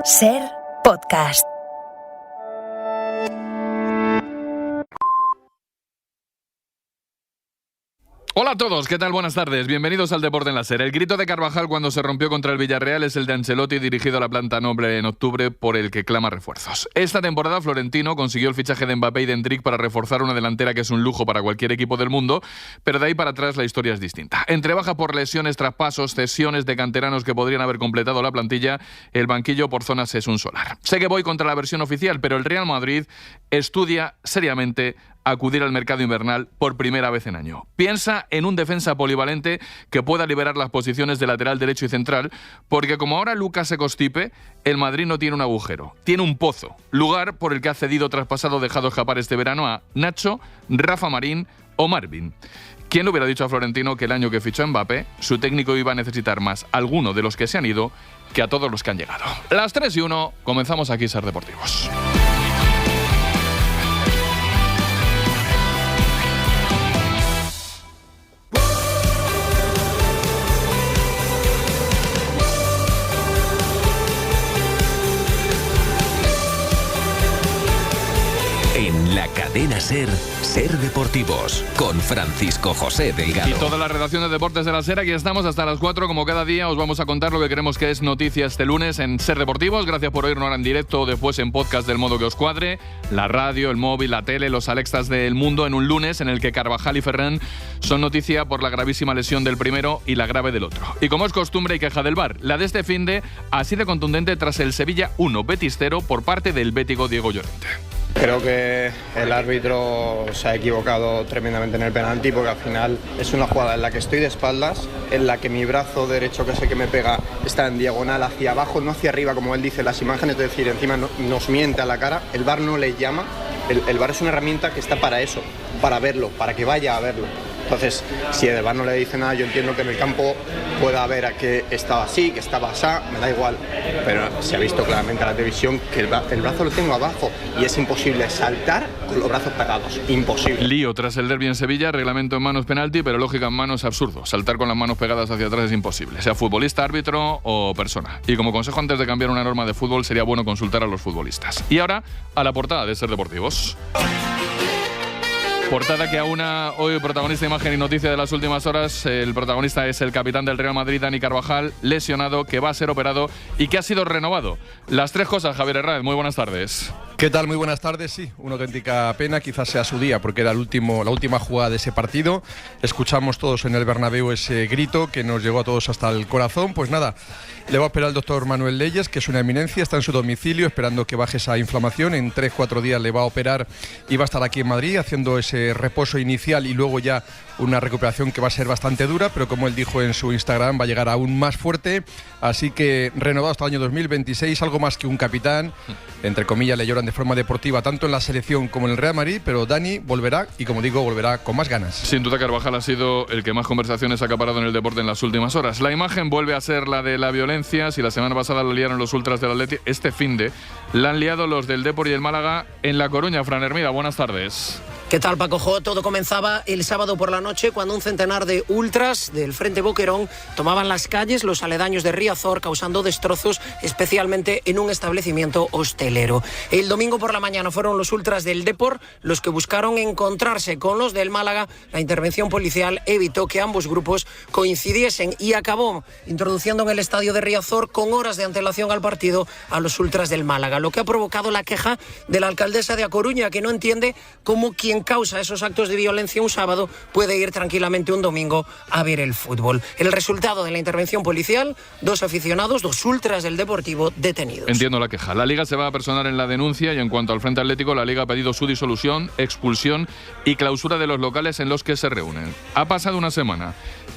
Ser Podcast. Hola a todos, ¿qué tal? Buenas tardes, bienvenidos al Deporte en la SER. El grito de Carvajal cuando se rompió contra el Villarreal es el de Ancelotti, dirigido a la planta noble en octubre, por el que clama refuerzos. Esta temporada Florentino consiguió el fichaje de Mbappé y de Endrick para reforzar una delantera que es un lujo para cualquier equipo del mundo, pero de ahí para atrás la historia es distinta. Entre baja por lesiones, traspasos, cesiones de canteranos que podrían haber completado la plantilla, el banquillo por zonas es un solar. Sé que voy contra la versión oficial, pero el Real Madrid estudia seriamente acudir al mercado invernal por primera vez en año. Piensa en un defensa polivalente que pueda liberar las posiciones de lateral derecho y central, porque como ahora Lucas se constipe, el Madrid no tiene un agujero, tiene un pozo, lugar por el que ha cedido traspasado dejado escapar este verano a Nacho, Rafa Marín o Marvin. ¿Quién le hubiera dicho a Florentino que el año que fichó a Mbappé, su técnico iba a necesitar más a alguno de los que se han ido que a todos los que han llegado? Las 3:01, comenzamos aquí Ser Deportivos. En la cadena SER, Ser Deportivos, con Francisco José Delgado. Y toda la redacción de Deportes de la SER, aquí estamos hasta las 4, como cada día os vamos a contar lo que creemos que es noticia este lunes en Ser Deportivos. Gracias por oírnos ahora en directo o después en podcast del modo que os cuadre. La radio, el móvil, la tele, los Alexas del mundo en un lunes en el que Carvajal y Ferran son noticia por la gravísima lesión del primero y la grave del otro. Y como es costumbre y queja del VAR, la de este finde así de contundente tras el Sevilla 1, Betis 0 por parte del bético Diego Llorente. Creo que el árbitro se ha equivocado tremendamente en el penalti, porque al final es una jugada en la que estoy de espaldas, en la que mi brazo derecho, que es el que me pega, está en diagonal hacia abajo, no hacia arriba como él dice en las imágenes, es decir, encima nos miente a la cara. El VAR no le llama, el VAR es una herramienta que está para eso, para verlo, para que vaya a verlo. Entonces, si el VAR no le dice nada, yo entiendo que en el campo pueda ver a que estaba así, que estaba así, me da igual. Pero se ha visto claramente en la televisión que el brazo lo tengo abajo y es imposible saltar con los brazos pegados. Imposible. Lío tras el derbi en Sevilla, reglamento en manos penalti, pero lógica en manos absurdo. Saltar con las manos pegadas hacia atrás es imposible, sea futbolista, árbitro o persona. Y como consejo antes de cambiar una norma de fútbol, sería bueno consultar a los futbolistas. Y ahora, a la portada de Ser Deportivos. Portada que aúna hoy protagonista, imagen y noticia de las últimas horas. El protagonista es el capitán del Real Madrid, Dani Carvajal, lesionado, que va a ser operado y que ha sido renovado. Las tres cosas, Javier Herráez, muy buenas tardes. ¿Qué tal? Muy buenas tardes. Sí, una auténtica pena, quizás sea su día, porque era la última jugada de ese partido. Escuchamos todos en el Bernabéu ese grito que nos llegó a todos hasta el corazón. Pues nada, le va a operar el doctor Manuel Leyes, que es una eminencia, está en su domicilio esperando que baje esa inflamación. En 3-4 días le va a operar y va a estar aquí en Madrid haciendo ese reposo inicial y luego ya una recuperación que va a ser bastante dura, pero como él dijo en su Instagram, va a llegar aún más fuerte. Así que renovado hasta el año 2026, algo más que un capitán. Entre comillas le lloran de forma deportiva tanto en la selección como en el Real Madrid, pero Dani volverá y, como digo, volverá con más ganas. Sin duda Carvajal ha sido el que más conversaciones ha acaparado en el deporte en las últimas horas. La imagen vuelve a ser la de la violencia. Si la semana pasada la liaron los ultras del Atleti, este finde la han liado los del Depor y el Málaga en La Coruña. Fran Hermida, buenas tardes. ¿Qué tal, Paco Jo? Todo comenzaba el sábado por la noche cuando un centenar de ultras del Frente Boquerón tomaban las calles, los aledaños de Riazor, causando destrozos, especialmente en un establecimiento hostelero. El domingo por la mañana fueron los ultras del Depor los que buscaron encontrarse con los del Málaga. La intervención policial evitó que ambos grupos coincidiesen y acabó introduciendo en el estadio de Riazor, con horas de antelación al partido, a los ultras del Málaga, lo que ha provocado la queja de la alcaldesa de A Coruña, que no entiende cómo quien causa esos actos de violencia un sábado puede ir tranquilamente un domingo a ver el fútbol. El resultado de la intervención policial: 2 aficionados, 2 ultras del Deportivo detenidos. Entiendo la queja. La Liga se va a personar en la denuncia y en cuanto al Frente Atlético, la Liga ha pedido su disolución, expulsión y clausura de los locales en los que se reúnen. Ha pasado una semana.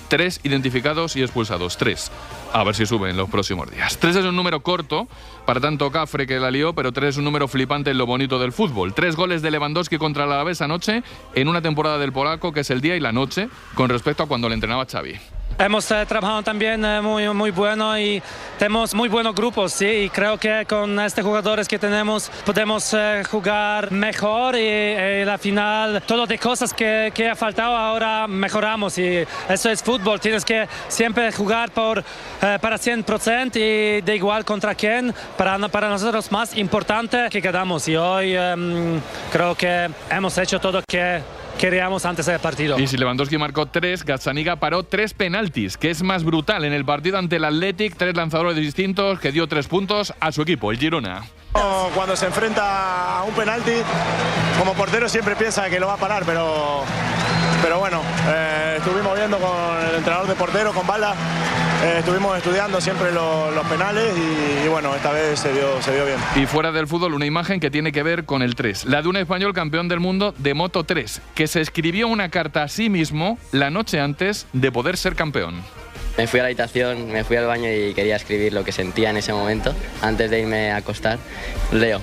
3 identificados y expulsados. 3. A ver si suben en los próximos días. 3 es un número corto para tanto cafre que la lió, pero 3 es un número flipante en lo bonito del fútbol. 3 goles de Lewandowski contra el Alavés anoche en una temporada del polaco que es el día y la noche con respecto a cuando le entrenaba Xavi. Hemos trabajado también muy bueno y tenemos muy buenos grupos, sí, y creo que con estos jugadores que tenemos podemos jugar mejor y la final, todo de cosas que ha faltado ahora mejoramos y eso es fútbol, tienes que siempre jugar para 100% y de igual contra quién, para nosotros más importante que quedamos y hoy creo que hemos hecho todo que queríamos antes del partido. Y si Lewandowski marcó 3, Gazzaniga paró 3 penaltis, que es más brutal. En el partido ante el Athletic, 3 lanzadores distintos, que dio 3 puntos a su equipo, el Girona. Cuando se enfrenta a un penalti, como portero siempre piensa que lo va a parar, pero bueno, estuvimos viendo con el entrenador de portero, con Balda, estuvimos estudiando siempre los penales y bueno, esta vez se vio bien. Y fuera del fútbol, una imagen que tiene que ver con el 3, la de un español campeón del mundo de Moto 3, que se escribió una carta a sí mismo la noche antes de poder ser campeón. Me fui a la habitación, me fui al baño y quería escribir lo que sentía en ese momento, antes de irme a acostar. Leo,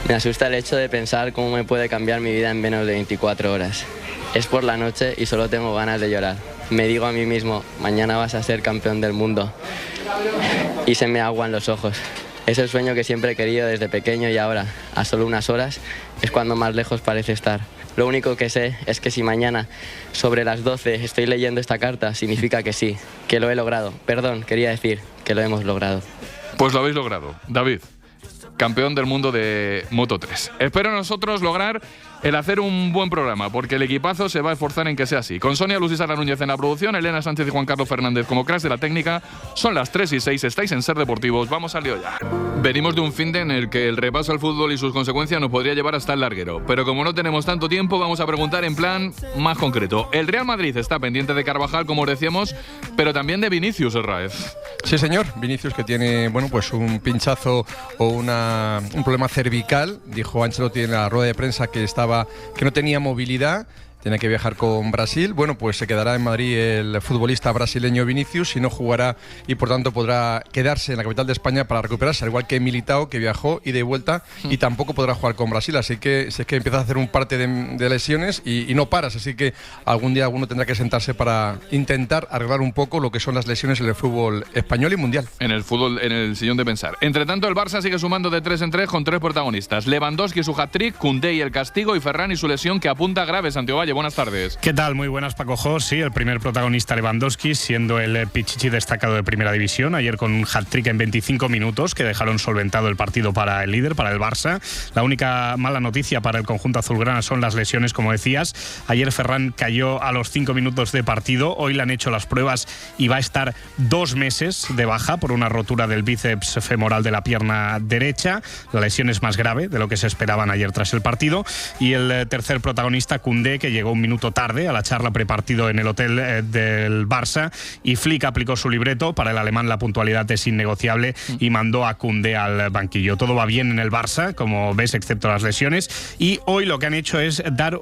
me asusta el hecho de pensar cómo me puede cambiar mi vida en menos de 24 horas. Es por la noche y solo tengo ganas de llorar. Me digo a mí mismo, mañana vas a ser campeón del mundo. Y se me aguan los ojos. Es el sueño que siempre he querido desde pequeño y ahora, a solo unas horas, es cuando más lejos parece estar. Lo único que sé es que si mañana, sobre las 12, estoy leyendo esta carta, significa que sí, que lo he logrado. Perdón, quería decir que lo hemos logrado. Pues lo habéis logrado, David, campeón del mundo de Moto 3. Espero nosotros lograr el hacer un buen programa, porque el equipazo se va a esforzar en que sea así. Con Sonia Luz y Sara Núñez en la producción, Elena Sánchez y Juan Carlos Fernández como cracks de la técnica. Son las 3:06, estáis en Ser Deportivos, vamos al lío ya. Venimos de un finde en el que el repaso al fútbol y sus consecuencias nos podría llevar hasta el larguero, pero como no tenemos tanto tiempo, vamos a preguntar en plan más concreto. El Real Madrid está pendiente de Carvajal, como os decíamos, pero también de Vinicius Herráez. Sí, señor. Vinicius, que tiene pues un pinchazo o un problema cervical. Dijo Ancelotti en la rueda de prensa que no tenía movilidad, tiene que viajar con Brasil. Bueno, pues se quedará en Madrid el futbolista brasileño Vinicius y no jugará, y por tanto podrá quedarse en la capital de España para recuperarse, al igual que Militao, que viajó y de vuelta y tampoco podrá jugar con Brasil. Así que si es que empiezas a hacer un parte de lesiones y no paras, así que algún día alguno tendrá que sentarse para intentar arreglar un poco lo que son las lesiones en el fútbol español y mundial. En el fútbol, en el sillón de pensar. Entre tanto, el Barça sigue sumando de 3 en 3 con 3 protagonistas: Lewandowski y su hat-trick, Koundé y el castigo, y Ferran y su lesión que apunta grave. Santiago Valle, buenas tardes. ¿Qué tal? Muy buenas, Paco Jo. Sí, el primer protagonista Lewandowski, siendo el pichichi destacado de Primera División, ayer con un hat-trick en 25 minutos que dejaron solventado el partido para el líder, para el Barça. La única mala noticia para el conjunto azulgrana son las lesiones, como decías. Ayer Ferran cayó a los 5 minutos de partido, hoy le han hecho las pruebas y va a estar 2 meses de baja por una rotura del bíceps femoral de la pierna derecha. La lesión es más grave de lo que se esperaban ayer tras el partido. Y el tercer protagonista, Koundé, que llegó un minuto tarde a la charla prepartido en el hotel del Barça, y Flick aplicó su libreto. Para el alemán la puntualidad es innegociable y mandó a Koundé al banquillo. Todo va bien en el Barça, como ves, excepto las lesiones, y hoy lo que han hecho es dar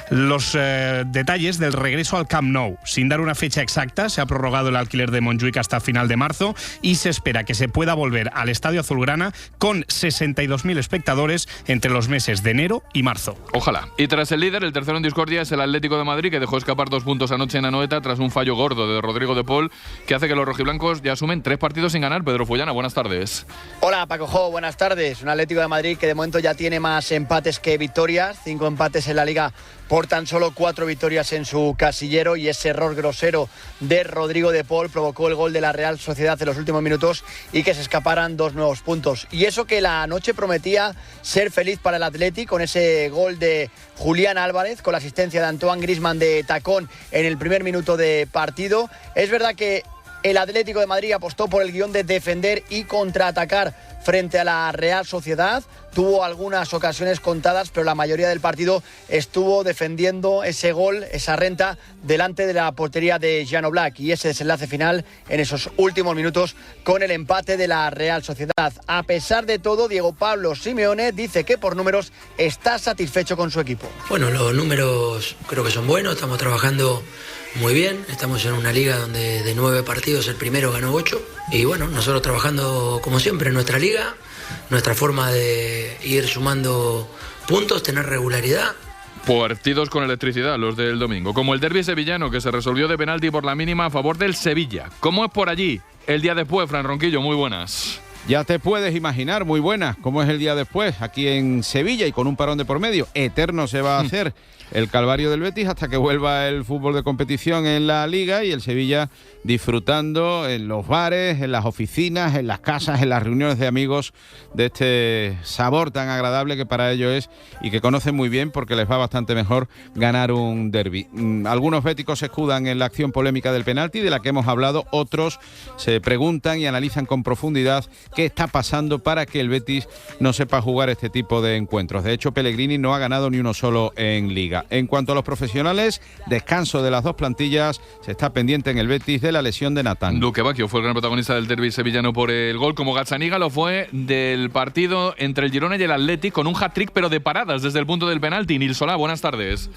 los detalles del regreso al Camp Nou. Sin dar una fecha exacta, se ha prorrogado el alquiler de Montjuic hasta final de marzo y se espera que se pueda volver al Estadio Azulgrana con 62.000 espectadores entre los meses de enero y marzo. Ojalá. Y tras el líder, el tercero en discordia es el Atlético de Madrid, que dejó escapar 2 puntos anoche en Anoeta tras un fallo gordo de Rodrigo de Paul, que hace que los rojiblancos ya asumen 3 partidos sin ganar. Pedro Fullana, buenas tardes. Hola, Paco Jo, buenas tardes. Un Atlético de Madrid que de momento ya tiene más empates que victorias, 5 empates en la Liga por tan solo 4 victorias en su casillero, y ese error grosero de Rodrigo de Paul provocó el gol de la Real Sociedad en los últimos minutos y que se escaparan 2 nuevos puntos. Y eso que la noche prometía ser feliz para el Athletic, con ese gol de Julián Álvarez, con la asistencia de Antoine Griezmann de tacón en el primer minuto de partido. Es verdad que el Atlético de Madrid apostó por el guión de defender y contraatacar frente a la Real Sociedad. Tuvo algunas ocasiones contadas, pero la mayoría del partido estuvo defendiendo ese gol, esa renta, delante de la portería de Jan Oblak, y ese desenlace final en esos últimos minutos con el empate de la Real Sociedad. A pesar de todo, Diego Pablo Simeone dice que por números está satisfecho con su equipo. Bueno, los números creo que son buenos, estamos trabajando muy bien, estamos en una liga donde de 9 partidos el primero ganó 8, y bueno, nosotros trabajando como siempre en nuestra liga, nuestra forma de ir sumando puntos, tener regularidad Partidos con electricidad, los del domingo. Como el derbi sevillano, que se resolvió de penalti por la mínima a favor del Sevilla. ¿Cómo es por allí? El día después, Fran Ronquillo, muy buenas. Ya te puedes imaginar, muy buenas, cómo es el día después, aquí en Sevilla y con un parón de por medio. Eterno se va a hacer el calvario del Betis hasta que vuelva el fútbol de competición en la Liga y el Sevilla disfrutando en los bares, en las oficinas, en las casas, en las reuniones de amigos de este sabor tan agradable que para ellos es y que conocen muy bien porque les va bastante mejor ganar un derbi. Algunos béticos se escudan en la acción polémica del penalti de la que hemos hablado, otros se preguntan y analizan con profundidad qué está pasando para que el Betis no sepa jugar este tipo de encuentros. De hecho, Pellegrini no ha ganado ni uno solo en Liga. En cuanto a los profesionales, descanso de las dos plantillas, se está pendiente en el Betis de la lesión de Natán. Luque Bacchio fue el gran protagonista del derbi sevillano por el gol, como Gazzaniga lo fue del partido entre el Girona y el Athletic, con un hat-trick pero de paradas desde el punto del penalti. Nil Solá, buenas tardes.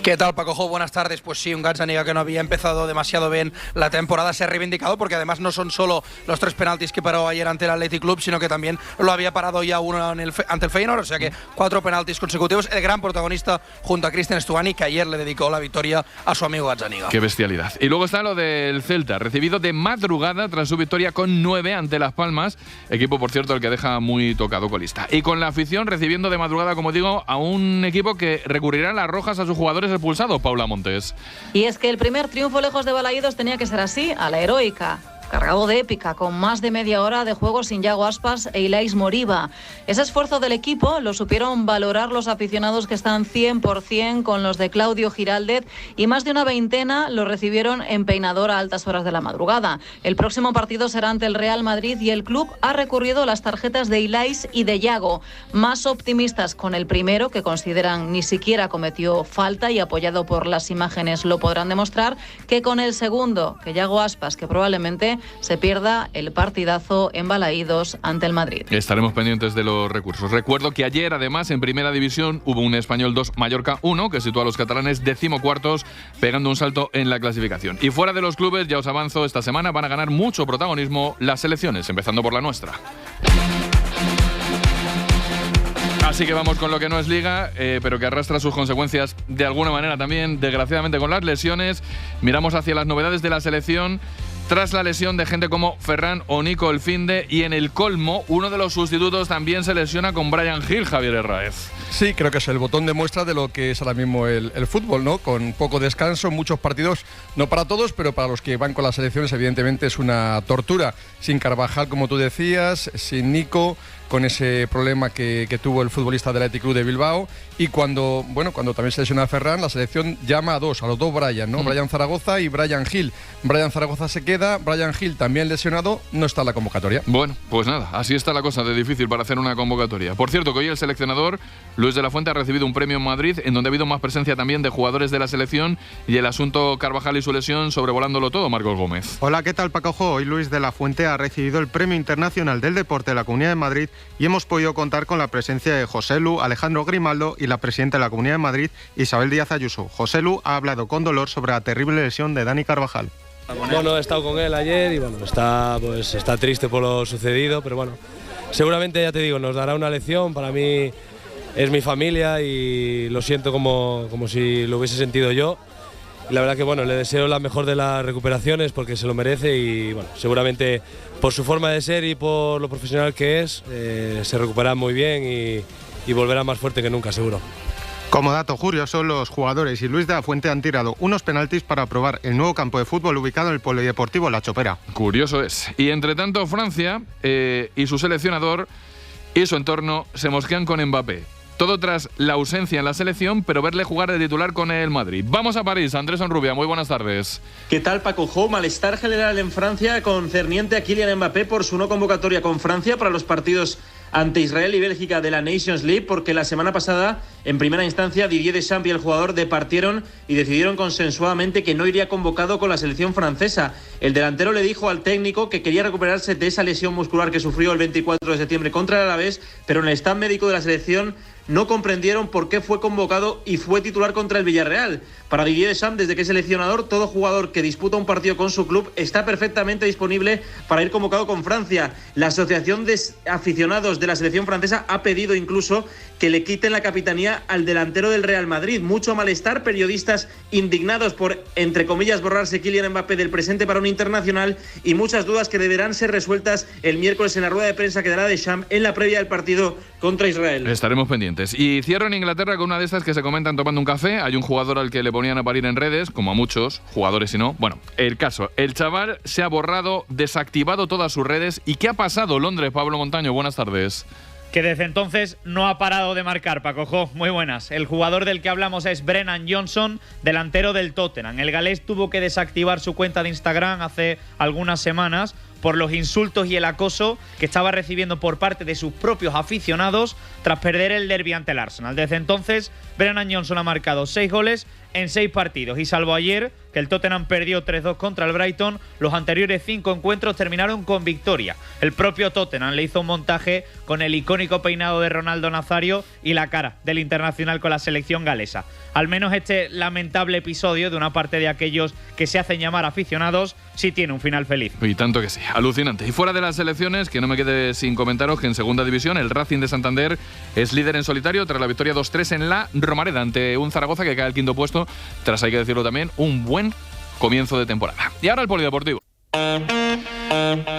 ¿Qué tal, Paco Jo? Buenas tardes. Pues sí, un Gazzaniga que no había empezado demasiado bien la temporada se ha reivindicado porque además no son solo los 3 penaltis que paró ayer ante el Athletic Club, sino que también lo había parado ya uno ante el Feyenoord, o sea que 4 penaltis consecutivos. El gran protagonista junto a Cristian Stuani, que ayer le dedicó la victoria a su amigo Gazzaniga. Qué bestialidad. Y luego está lo del Celta, recibido de madrugada tras su victoria con 9 ante Las Palmas, equipo, por cierto, el que deja muy tocado colista. Y con la afición recibiendo de madrugada, como digo, a un equipo que recurrirá a las rojas a sus jugadores expulsados, Paula Montes. Y es que el primer triunfo lejos de Balaídos tenía que ser así, a la heroica. Cargado de épica, con más de media hora de juego sin Yago Aspas e Ilais Moriba. Ese esfuerzo del equipo lo supieron valorar los aficionados que están 100% con los de Claudio Giraldez y más de una veintena lo recibieron en Peinador a altas horas de la madrugada. El próximo partido será ante el Real Madrid y el club ha recurrido a las tarjetas de Ilais y de Yago. Más optimistas con el primero, que consideran ni siquiera cometió falta y apoyado por las imágenes lo podrán demostrar, que con el segundo, que Yago Aspas, que probablemente se pierda el partidazo en Balaídos ante el Madrid. Estaremos pendientes de los recursos. Recuerdo que ayer, además, en Primera División hubo un Español 2, Mallorca 1, que situó a los catalanes 14º, pegando un salto en la clasificación. Y fuera de los clubes, ya os avanzo, esta semana van a ganar mucho protagonismo las selecciones, empezando por la nuestra. Así que vamos con lo que no es Liga, pero que arrastra sus consecuencias de alguna manera también, desgraciadamente, con las lesiones. Miramos hacia las novedades de la selección. Tras la lesión de gente como Ferran o Nico Elfinde, y en el colmo, uno de los sustitutos también se lesiona con Bryan Gil, Javier Herráez. Sí, creo que es el botón de muestra de lo que es ahora mismo el fútbol, ¿no? Con poco descanso, muchos partidos, no para todos, pero para los que van con las selecciones, evidentemente es una tortura. Sin Carvajal, como tú decías, sin Nico, con ese problema que tuvo el futbolista del Athletic Club de Bilbao, y cuando también se lesiona a Ferran, la selección llama a los dos Bryan, ¿no? Bryan Zaragoza y Bryan Gil. Bryan Zaragoza se queda, Bryan Gil también lesionado, no está en la convocatoria. Bueno, pues nada, así está la cosa de difícil para hacer una convocatoria. Por cierto, que hoy el seleccionador Luis de la Fuente ha recibido un premio en Madrid, en donde ha habido más presencia también de jugadores de la selección, y el asunto Carvajal y su lesión sobrevolándolo todo, Marcos Gómez. Hola, ¿qué tal, Paco Jo? Hoy Luis de la Fuente ha recibido el Premio Internacional del Deporte de la Comunidad de Madrid y hemos podido contar con la presencia de Joselu, Alejandro Grimaldo y la presidenta de la Comunidad de Madrid, Isabel Díaz Ayuso. Joselu ha hablado con dolor sobre la terrible lesión de Dani Carvajal. Bueno, he estado con él ayer y bueno, está triste por lo sucedido, pero bueno, seguramente, ya te digo, nos dará una lección. Para mí es mi familia y lo siento como si lo hubiese sentido yo. Y la verdad que bueno, le deseo la mejor de las recuperaciones porque se lo merece y bueno, seguramente por su forma de ser y por lo profesional que es, se recuperará muy bien y volverá más fuerte que nunca, seguro. Como dato curioso, los jugadores y Luis de la Fuente han tirado unos penaltis para probar el nuevo campo de fútbol ubicado en el Polideportivo La Chopera. Curioso es. Y entre tanto, Francia y su seleccionador y su entorno se mosquean con Mbappé. Todo tras la ausencia en la selección, pero verle jugar de titular con el Madrid. Vamos a París, Andrés Onrubia, muy buenas tardes. ¿Qué tal, Paco Jo? Malestar general en Francia concerniente a Kylian Mbappé por su no convocatoria con Francia para los partidos ante Israel y Bélgica de la Nations League, porque la semana pasada, en primera instancia, Didier Deschamps y el jugador departieron y decidieron consensuadamente que no iría convocado con la selección francesa. El delantero le dijo al técnico que quería recuperarse de esa lesión muscular que sufrió el 24 de septiembre contra el Alavés, pero en el staff médico de la selección no comprendieron por qué fue convocado y fue titular contra el Villarreal. Para Didier Deschamps, desde que es seleccionador, todo jugador que disputa un partido con su club está perfectamente disponible para ir convocado con Francia. La Asociación de Aficionados aficionados de la selección francesa ha pedido incluso que le quiten la capitanía al delantero del Real Madrid. Mucho malestar, periodistas indignados por, entre comillas, borrarse Kylian Mbappé del presente para un internacional y muchas dudas que deberán ser resueltas el miércoles en la rueda de prensa que dará Deschamps en la previa del partido contra Israel. Estaremos pendientes. Y cierro en Inglaterra con una de estas que se comentan tomando un café. Hay un jugador al que le ponían a parir en redes, como a muchos jugadores y no. Bueno, el caso, el chaval se ha borrado, desactivado todas sus redes. ¿Y qué ha pasado? Londres, Pablo Montaño, buenas tardes. Que desde entonces no ha parado de marcar, Paco Jo. Muy buenas. El jugador del que hablamos es Brennan Johnson, delantero del Tottenham. El galés tuvo que desactivar su cuenta de Instagram hace algunas semanas por los insultos y el acoso que estaba recibiendo por parte de sus propios aficionados tras perder el derbi ante el Arsenal. Desde entonces, Brennan Johnson ha marcado 6 goles en 6 partidos y salvo ayer, que el Tottenham perdió 3-2 contra el Brighton, los anteriores 5 encuentros terminaron con victoria. El propio Tottenham le hizo un montaje con el icónico peinado de Ronaldo Nazario y la cara del internacional con la selección galesa. Al menos este lamentable episodio de una parte de aquellos que se hacen llamar aficionados sí tiene un final feliz. Y tanto que sí, alucinante. Y fuera de las elecciones, que no me quede sin comentaros que en segunda división el Racing de Santander es líder en solitario tras la victoria 2-3 en la Romareda ante un Zaragoza que cae al 5º puesto tras, hay que decirlo también, un buen comienzo de temporada. Y ahora el polideportivo.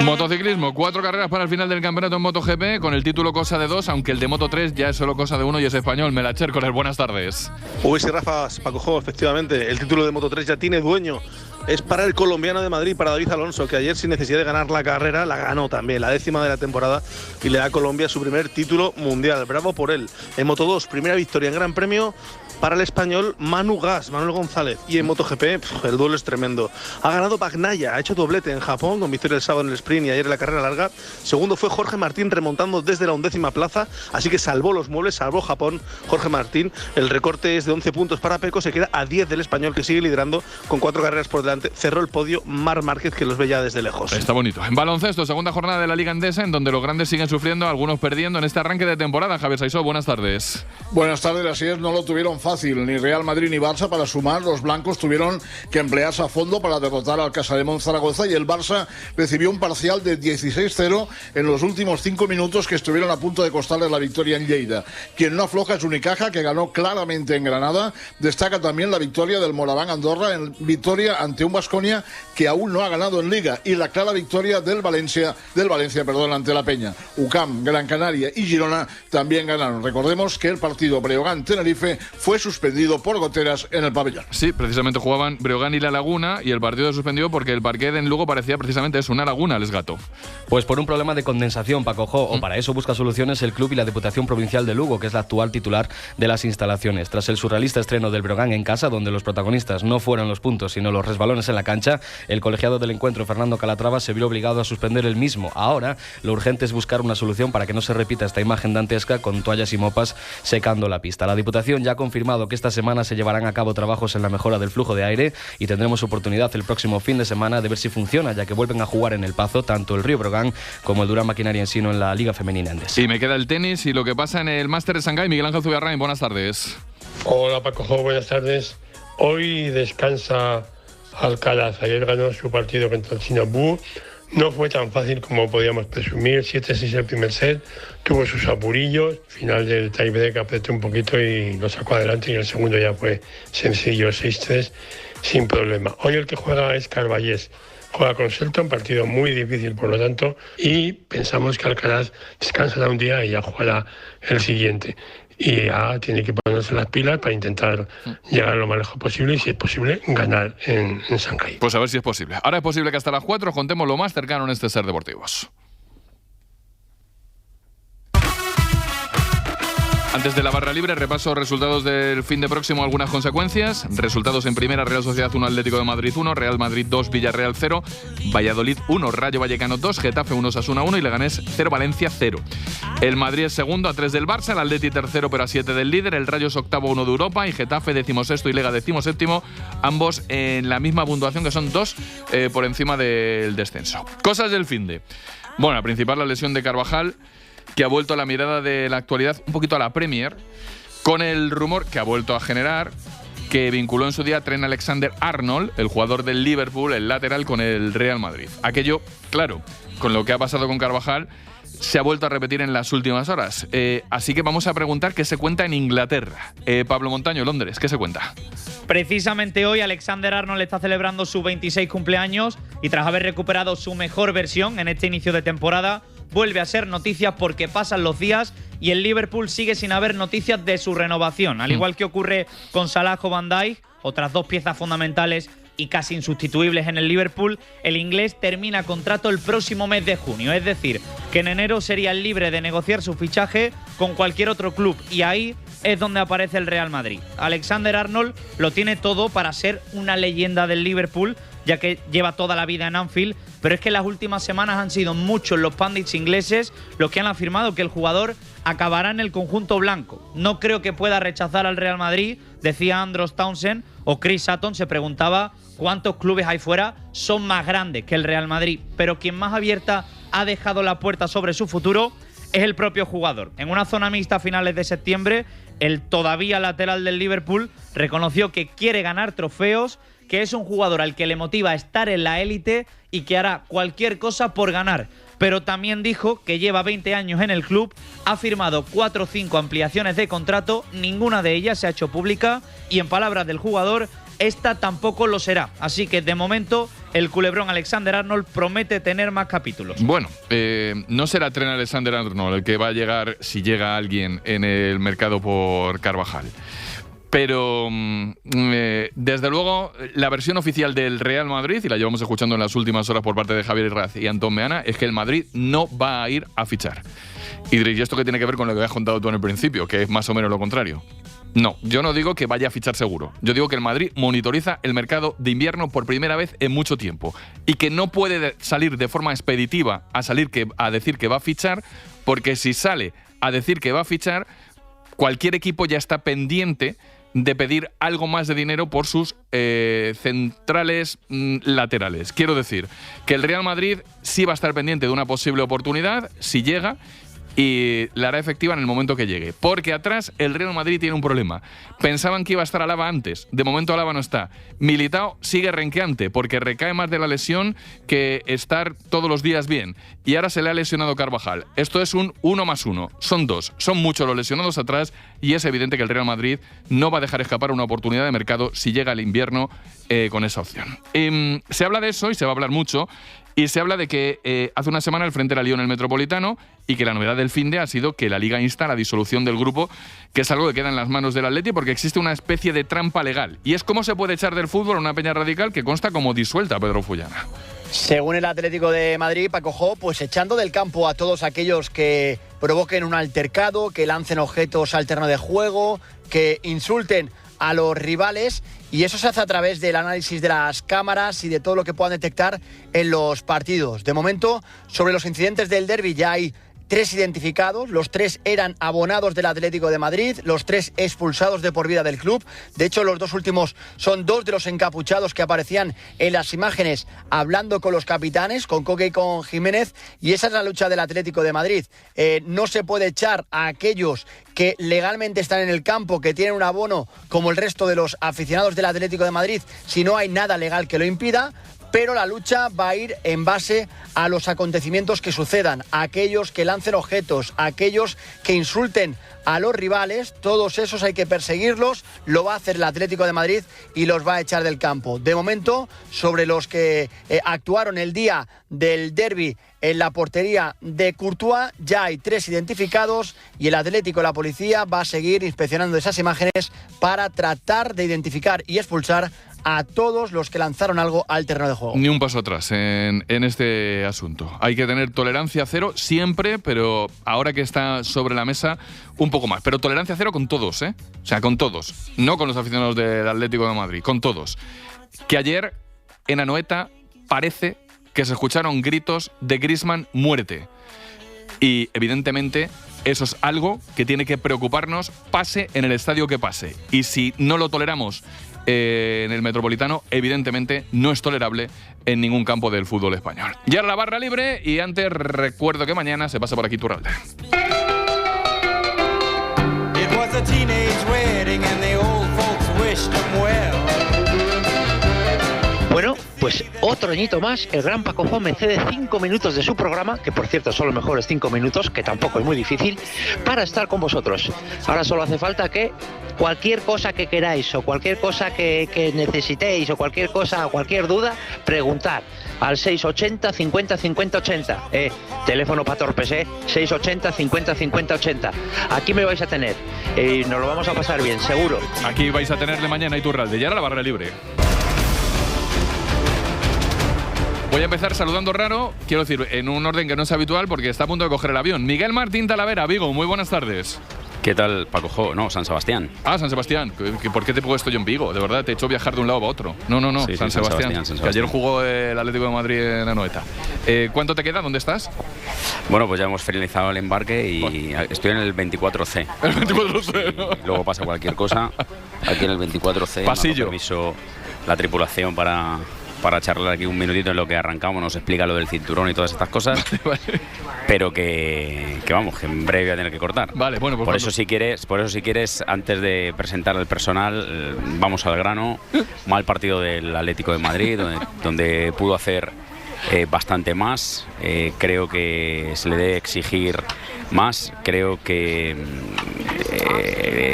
Motociclismo, 4 carreras para el final del campeonato en MotoGP, con el título cosa de 2, aunque el de Moto3 ya es solo cosa de 1 y es español. Melacher, con el buenas tardes. Uy, sí, Rafa, Paco Jo, efectivamente, el título de Moto3 ya tiene dueño. Es para el colombiano de Madrid, para David Alonso, que ayer sin necesidad de ganar la carrera, la ganó también, la 10ª de la temporada, y le da a Colombia su primer título mundial. Bravo por él. En Moto2, primera victoria en Gran Premio para el español Manu Gas, Manuel González. Y en MotoGP, el duelo es tremendo. Ha ganado Bagnaia, ha hecho doblete en Japón, con victoria el sábado en el sprint y ayer en la carrera larga. Segundo fue Jorge Martín, remontando desde la 11ª plaza, así que salvó los muebles, salvó Japón Jorge Martín. El recorte es de 11 puntos para Pecco, se queda a 10 del español, que sigue liderando con 4 carreras por delante. Cerró el podio Marc Márquez, que los ve ya desde lejos. Está bonito. En baloncesto, segunda jornada de la Liga Endesa, en donde los grandes siguen sufriendo, algunos perdiendo en este arranque de temporada. Javier Saisó, buenas tardes. Buenas tardes, así es, no lo tuvieron fácil ni Real Madrid ni Barça para sumar. Los blancos tuvieron que emplearse a fondo para derrotar al Casademont Zaragoza y el Barça recibió un parcial de 16-0 en los últimos 5 minutos que estuvieron a punto de costarles la victoria en Lleida. Quien no afloja es Unicaja, que ganó claramente en Granada. Destaca también la victoria del Moraván Andorra en victoria ante un Baskonia que aún no ha ganado en Liga, y la clara victoria del Valencia, ante la Peña. UCAM, Gran Canaria y Girona también ganaron. Recordemos que el partido Breogán-Tenerife fue suspendido por goteras en el pabellón. Sí, precisamente jugaban Breogán y La Laguna y el partido se suspendió porque el parquet en Lugo parecía precisamente eso, una laguna, Les Gato. Pues por un problema de condensación, Paco Jo, o para eso busca soluciones el club y la Diputación Provincial de Lugo, que es la actual titular de las instalaciones. Tras el surrealista estreno del Breogán en casa, donde los protagonistas no fueron los puntos sino los resbalones en la cancha, el colegiado del encuentro, Fernando Calatrava, se vio obligado a suspender el mismo. Ahora, lo urgente es buscar una solución para que no se repita esta imagen dantesca con toallas y mopas secando la pista. La Diputación ya ha confirmado que esta semana se llevarán a cabo trabajos en la mejora del flujo de aire y tendremos oportunidad el próximo fin de semana de ver si funciona, ya que vuelven a jugar en El Pazo tanto el Río Breogán como el Durán Maquinaria Ensino en la Liga Femenina Endesa. Y me queda el tenis y lo que pasa en el Máster de Shanghái. Miguel Ángel Zubiarrain, buenas tardes. Hola Paco Jo, buenas tardes. Hoy descansa Alcaraz. Ayer ganó su partido contra el Singapur. No fue tan fácil como podíamos presumir. 7-6 el primer set. Tuvo sus apurillos. Final del tiebreak apretó un poquito y lo sacó adelante. Y el segundo ya fue sencillo, 6-3, sin problema. Hoy el que juega es Carballés. Juega con Shelton, partido muy difícil por lo tanto. Y pensamos que Alcaraz descansará un día y ya jugará el siguiente. Y ya tiene que ponerse las pilas para intentar llegar lo más lejos posible y, si es posible, ganar en Shanghái. Pues a ver si es posible. Ahora es posible que hasta las 4 contemos lo más cercano en este Ser Deportivos. Antes de la barra libre, repaso resultados del fin de próximo, algunas consecuencias. Resultados en primera: Real Sociedad 1, Atlético de Madrid 1, Real Madrid 2, Villarreal 0, Valladolid 1, Rayo Vallecano 2, Getafe 1, Osasuna 1 y Leganés 0, Valencia 0. El Madrid es segundo a 3 del Barça, el Atleti tercero pero a 7 del líder, el Rayo es octavo 1 de Europa y Getafe 16º y Lega 17º, ambos en la misma puntuación, que son 2 por encima del descenso. Cosas del finde. Bueno, la principal, la lesión de Carvajal, que ha vuelto a la mirada de la actualidad un poquito a la Premier, con el rumor que ha vuelto a generar que vinculó en su día a Trent Alexander-Arnold, el jugador del Liverpool, el lateral, con el Real Madrid. Aquello, claro, con lo que ha pasado con Carvajal, se ha vuelto a repetir en las últimas horas. Así que vamos a preguntar qué se cuenta en Inglaterra. Pablo Montaño, Londres, ¿qué se cuenta? Precisamente hoy Alexander-Arnold está celebrando su 26 cumpleaños y tras haber recuperado su mejor versión en este inicio de temporada, vuelve a ser noticia porque pasan los días y el Liverpool sigue sin haber noticias de su renovación. Al igual que ocurre con Salah o Van Dijk, otras dos piezas fundamentales y casi insustituibles en el Liverpool, el inglés termina contrato el próximo mes de junio. Es decir, que en enero sería libre de negociar su fichaje con cualquier otro club y ahí es donde aparece el Real Madrid. Alexander-Arnold lo tiene todo para ser una leyenda del Liverpool, ya que lleva toda la vida en Anfield, pero es que las últimas semanas han sido muchos los pundits ingleses los que han afirmado que el jugador acabará en el conjunto blanco. No creo que pueda rechazar al Real Madrid, decía Andros Townsend, o Chris Sutton se preguntaba cuántos clubes ahí fuera son más grandes que el Real Madrid, pero quien más abierta ha dejado la puerta sobre su futuro es el propio jugador. En una zona mixta a finales de septiembre, el todavía lateral del Liverpool reconoció que quiere ganar trofeos, que es un jugador al que le motiva estar en la élite y que hará cualquier cosa por ganar. Pero también dijo que lleva 20 años en el club, ha firmado 4 o 5 ampliaciones de contrato, ninguna de ellas se ha hecho pública y en palabras del jugador, esta tampoco lo será. Así que de momento el culebrón Alexander-Arnold promete tener más capítulos. Bueno, no será Trent Alexander-Arnold el que va a llegar, si llega alguien, en el mercado por Carvajal. Pero desde luego la versión oficial del Real Madrid, y la llevamos escuchando en las últimas horas por parte de Javier Herraz y Antón Meana, es que el Madrid no va a ir a fichar. Y diréis, ¿y esto qué tiene que ver con lo que habías contado tú en el principio? Que es más o menos lo contrario. No, yo no digo que vaya a fichar seguro. Yo digo que el Madrid monitoriza el mercado de invierno por primera vez en mucho tiempo y que no puede salir de forma expeditiva a decir que va a fichar, porque si sale a decir que va a fichar, cualquier equipo ya está pendiente de pedir algo más de dinero por sus centrales laterales. Quiero decir que el Real Madrid sí va a estar pendiente de una posible oportunidad si llega y la hará efectiva en el momento que llegue. Porque atrás el Real Madrid tiene un problema. Pensaban que iba a estar Alaba antes. De momento Alaba no está. Militao sigue renqueante porque recae más de la lesión que estar todos los días bien. Y ahora se le ha lesionado Carvajal. Esto es un 1+1. Son 2. Son muchos los lesionados atrás y es evidente que el Real Madrid no va a dejar escapar una oportunidad de mercado si llega el invierno con esa opción. Se habla de eso y se va a hablar mucho. Y se habla de que hace una semana el Frente era lío en el Metropolitano y que la novedad del finde ha sido que la Liga insta a la disolución del grupo, que es algo que queda en las manos del Atleti porque existe una especie de trampa legal. Y es cómo se puede echar del fútbol a una peña radical que consta como disuelta, Pedro Fullana. Según el Atlético de Madrid, Paco Jo, pues echando del campo a todos aquellos que provoquen un altercado, que lancen objetos al terreno de juego, que insulten a los rivales, y eso se hace a través del análisis de las cámaras y de todo lo que puedan detectar en los partidos. De momento, sobre los incidentes del derbi ya hay 3 identificados, los 3 eran abonados del Atlético de Madrid, los 3 expulsados de por vida del club. De hecho, los 2 últimos son 2 de los encapuchados que aparecían en las imágenes hablando con los capitanes, con Coque y con Jiménez, y esa es la lucha del Atlético de Madrid. No se puede echar a aquellos que legalmente están en el campo, que tienen un abono como el resto de los aficionados del Atlético de Madrid, si no hay nada legal que lo impida. Pero la lucha va a ir en base a los acontecimientos que sucedan, a aquellos que lancen objetos, a aquellos que insulten a los rivales. Todos esos hay que perseguirlos, lo va a hacer el Atlético de Madrid y los va a echar del campo. De momento, sobre los que actuaron el día del derbi en la portería de Courtois, ya hay 3 identificados y el Atlético, la policía, va a seguir inspeccionando esas imágenes para tratar de identificar y expulsar a todos los que lanzaron algo al terreno de juego. Ni un paso atrás en este asunto. Hay que tener tolerancia cero siempre, pero ahora que está sobre la mesa, un poco más. Pero tolerancia cero con todos, ¿eh? O sea, con todos. No con los aficionados del Atlético de Madrid, con todos. Que ayer en Anoeta parece que se escucharon gritos de Griezmann muerte. Y evidentemente eso es algo que tiene que preocuparnos, pase en el estadio que pase. Y si no lo toleramos en el Metropolitano, evidentemente no es tolerable en ningún campo del fútbol español. Ya la barra libre y antes recuerdo que mañana se pasa por aquí Turralde. It was a teenage wedding and the old folks wished Bueno, pues otro añito más, el gran Paco Jo me cede 5 minutos de su programa, que por cierto son los mejores 5 minutos, que tampoco es muy difícil, para estar con vosotros. Ahora solo hace falta que cualquier cosa que queráis o cualquier cosa que necesitéis o cualquier cosa o cualquier duda, preguntar al 680 50 50 80. Teléfono para torpes, 680 50 50 80. Aquí me vais a tener y nos lo vamos a pasar bien, seguro. Aquí vais a tenerle mañana Iturralde y ahora la barra libre. Voy a empezar saludando raro, quiero decir, en un orden que no es habitual porque está a punto de coger el avión. Miguel Martín Talavera, Vigo, muy buenas tardes. ¿Qué tal, Paco Jo? No, San Sebastián. Ah, San Sebastián. ¿Por qué te he puesto yo en Vigo? De verdad, te he hecho viajar de un lado a otro. No, Sí, San Sebastián. Que ayer jugó el Atlético de Madrid en Anoeta. ¿Cuánto te queda? ¿Dónde estás? Bueno, pues ya hemos finalizado el embarque y estoy en el 24C. El 24C, ¿no? Luego pasa cualquier cosa. Aquí en el 24C. Pasillo. Permiso la tripulación para charlar aquí un minutito en lo que arrancamos, nos explica lo del cinturón y todas estas cosas. Vale. Pero que vamos, que en breve voy a tener que cortar. Vale, bueno, pues por eso si quieres, antes de presentar al personal, vamos al grano. Mal partido del Atlético de Madrid, donde pudo hacer bastante más. Creo que se le debe exigir más. Creo que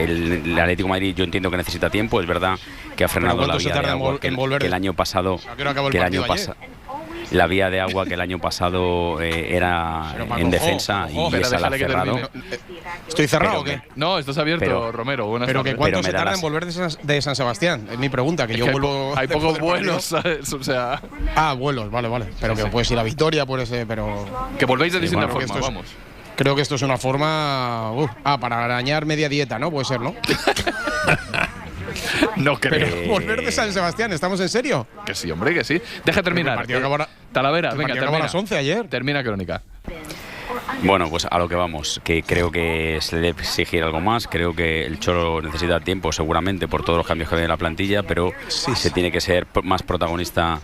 el Atlético de Madrid, yo entiendo que necesita tiempo. Es verdad que ha frenado la vía de agua que el año pasado. La vía de agua que el año pasado era en defensa y esa la ha cerrado. ¿Estoy cerrado o qué? No, estás abierto, Romero. Buenas pero tardes. que ¿cuánto se tarda en volver de San Sebastián? Es mi pregunta, que yo vuelvo... Hay pocos vuelos, ¿sabes? O sea... Ah, vuelos, vale. Pero que puedes ir a Vitoria, pero... Que volvéis de distinta forma, vamos. Creo que esto es una forma... para arañar media dieta, ¿no? Puede ser, ¿no? No creo. Pero volver de San Sebastián, ¿estamos en serio? Que sí, hombre, que sí. Deja terminar. Talavera, venga, termina. A las 11 ayer. Termina crónica. Bueno, pues a lo que vamos, que creo que se le debe exigir algo más. Creo que el Cholo necesita tiempo, seguramente, por todos los cambios que hay en la plantilla, pero se tiene que ser más protagonista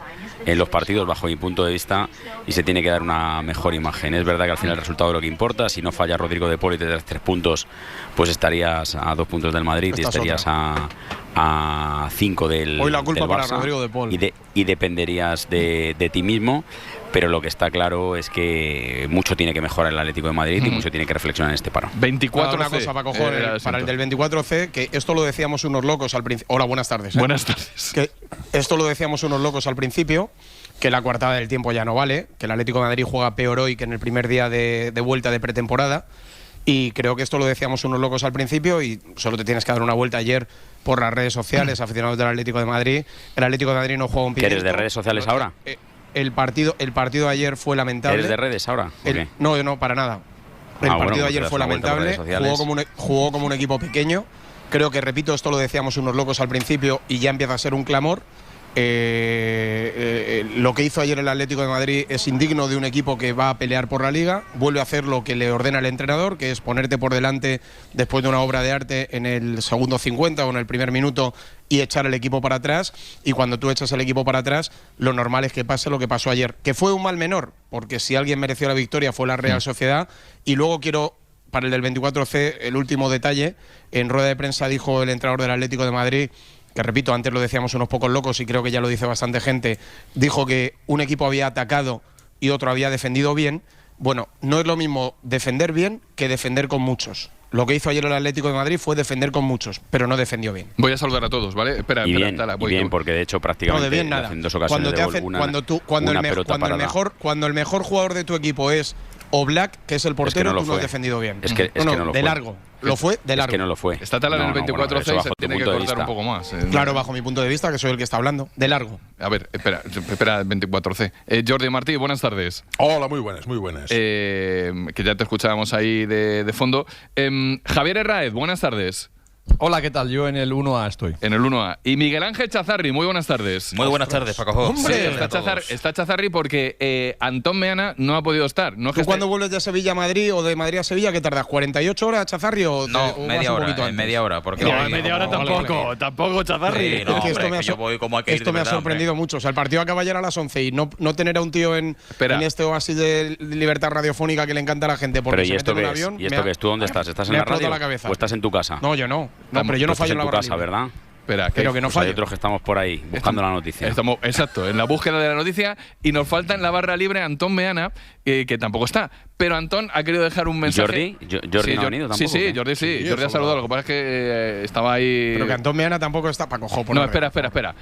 en los partidos, bajo mi punto de vista, y se tiene que dar una mejor imagen. Es verdad que al final el resultado es lo que importa. Si no falla Rodrigo de Paul y te das 3 puntos, pues estarías a 2 puntos del Madrid y estarías a 5 del Hoy la culpa del Barça, para Rodrigo de Paul. Y dependerías de ti mismo. Pero lo que está claro es que mucho tiene que mejorar el Atlético de Madrid y mucho tiene que reflexionar en este paro. 24C. Una cosa, Paco, para el del 24C, que esto lo decíamos unos locos al principio. Hola, buenas tardes. Buenas tardes. Que esto lo decíamos unos locos al principio, que la coartada del tiempo ya no vale, que el Atlético de Madrid juega peor hoy que en el primer día de vuelta de pretemporada. Y creo que esto lo decíamos unos locos al principio y solo te tienes que dar una vuelta ayer por las redes sociales, aficionados del Atlético de Madrid. El Atlético de Madrid no juega un pimiento. ¿Quieres de redes sociales ahora? El partido de ayer fue lamentable. ¿Eres de redes ahora? No, para nada. El partido de ayer fue lamentable. Jugó como un equipo pequeño. Creo que, repito, esto lo decíamos unos locos al principio y ya empieza a ser un clamor. Lo que hizo ayer el Atlético de Madrid es indigno de un equipo que va a pelear por la Liga. Vuelve a hacer lo que le ordena el entrenador, que es ponerte por delante después de una obra de arte en el segundo 50 o en el primer minuto y echar el equipo para atrás. Y cuando tú echas el equipo para atrás, lo normal es que pase lo que pasó ayer, que fue un mal menor, porque si alguien mereció la victoria fue la Real Sociedad. Y luego quiero, para el del 24C, el último detalle. En rueda de prensa dijo el entrenador del Atlético de Madrid, que repito, antes lo decíamos unos pocos locos y creo que ya lo dice bastante gente, dijo que un equipo había atacado y otro había defendido bien. Bueno, no es lo mismo defender bien que defender con muchos. Lo que hizo ayer el Atlético de Madrid fue defender con muchos, pero no defendió bien. Voy a saludar a todos, ¿vale? Espera, bien, porque de hecho prácticamente no, de bien, nada. En 2 ocasiones cuando el mejor jugador de tu equipo es Oblak, que es el portero, tú no has defendido bien. Es que no lo fue. De largo. Lo fue de largo. Es que no lo fue. Está tal en el 24-6, se tiene que cortar un poco más. Claro, bajo mi punto de vista, que soy el que está hablando. De largo. A ver, espera, 24C. Jordi Martí, buenas tardes. Hola, muy buenas, muy buenas. Que ya te escuchábamos ahí de fondo. Javier Herráez, buenas tardes. Hola, ¿qué tal? Yo en el 1A estoy. En el 1A. Y Miguel Ángel Chazarri, muy buenas tardes. Muy buenas tardes, Paco Jo. ¡Hombre! Está Chazarri porque Antón Meana no ha podido estar. No ¿Tú cuando vuelves de Sevilla a Madrid o de Madrid a Sevilla, qué tardas? ¿48 horas, Chazarri? No, media hora. Media hora. Porque media hora tampoco, Chazarri. Sí, no, es que yo voy como hay que ir. Esto me ha sorprendido mucho. O sea, el partido acaba ayer a las 11 y no tener a un tío en este oasis de libertad radiofónica que le encanta a la gente porque se mete en un avión. ¿Y esto qué es? ¿Tú dónde estás? ¿Estás en la radio o estás en tu casa? No, yo no. No, pero yo no fallo en tu casa, ¿verdad? espera. Pero que no falle. Hay otros que estamos por ahí buscando la noticia. Estamos, exacto, en la búsqueda de la noticia, y nos falta en la barra libre Antón Meana, que tampoco está. Pero Antón ha querido dejar un mensaje. Jordi no ha venido tampoco. Sí, Jordi sí. Jordi ha saludado. Lo que pasa es que estaba ahí. Pero que Antón Meana tampoco está. Paco Jo, No, espera.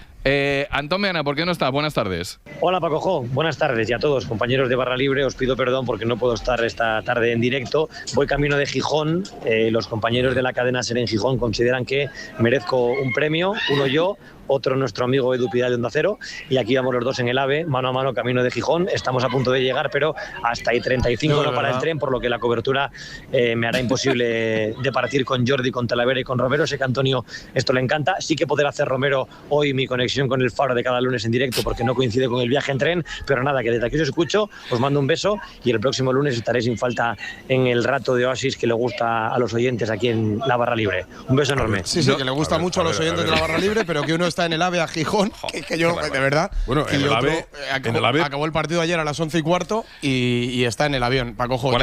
Antón Meana, ¿por qué no está? Buenas tardes. Hola Paco Jo, buenas tardes y a todos, compañeros de Barra Libre. Os pido perdón porque no puedo estar esta tarde en directo. Voy camino de Gijón. Los compañeros de la cadena SER en Gijón consideran que merezco un premio, uno yo, otro nuestro amigo Edu Pidal de Onda Cero, y aquí vamos los dos en el AVE, mano a mano, camino de Gijón. Estamos a punto de llegar, pero hasta ahí 35 no para el tren, por lo que la cobertura me hará imposible de partir con Jordi, con Talavera y con Romero. Sé que a Antonio esto le encanta. Sí que poder hacer Romero hoy mi conexión con el Faro de cada lunes en directo, porque no coincide con el viaje en tren, pero nada, que desde aquí os escucho, os mando un beso y el próximo lunes estaré sin falta en el rato de Oasis que le gusta a los oyentes aquí en la Barra Libre. Un beso enorme. Sí, que le gusta mucho a los oyentes de la Barra Libre, pero que uno está en el AVE a Gijón, que yo, de verdad. Bueno, en el AVE acabó el partido ayer a las 11:15 y está en el avión. Paco Jo.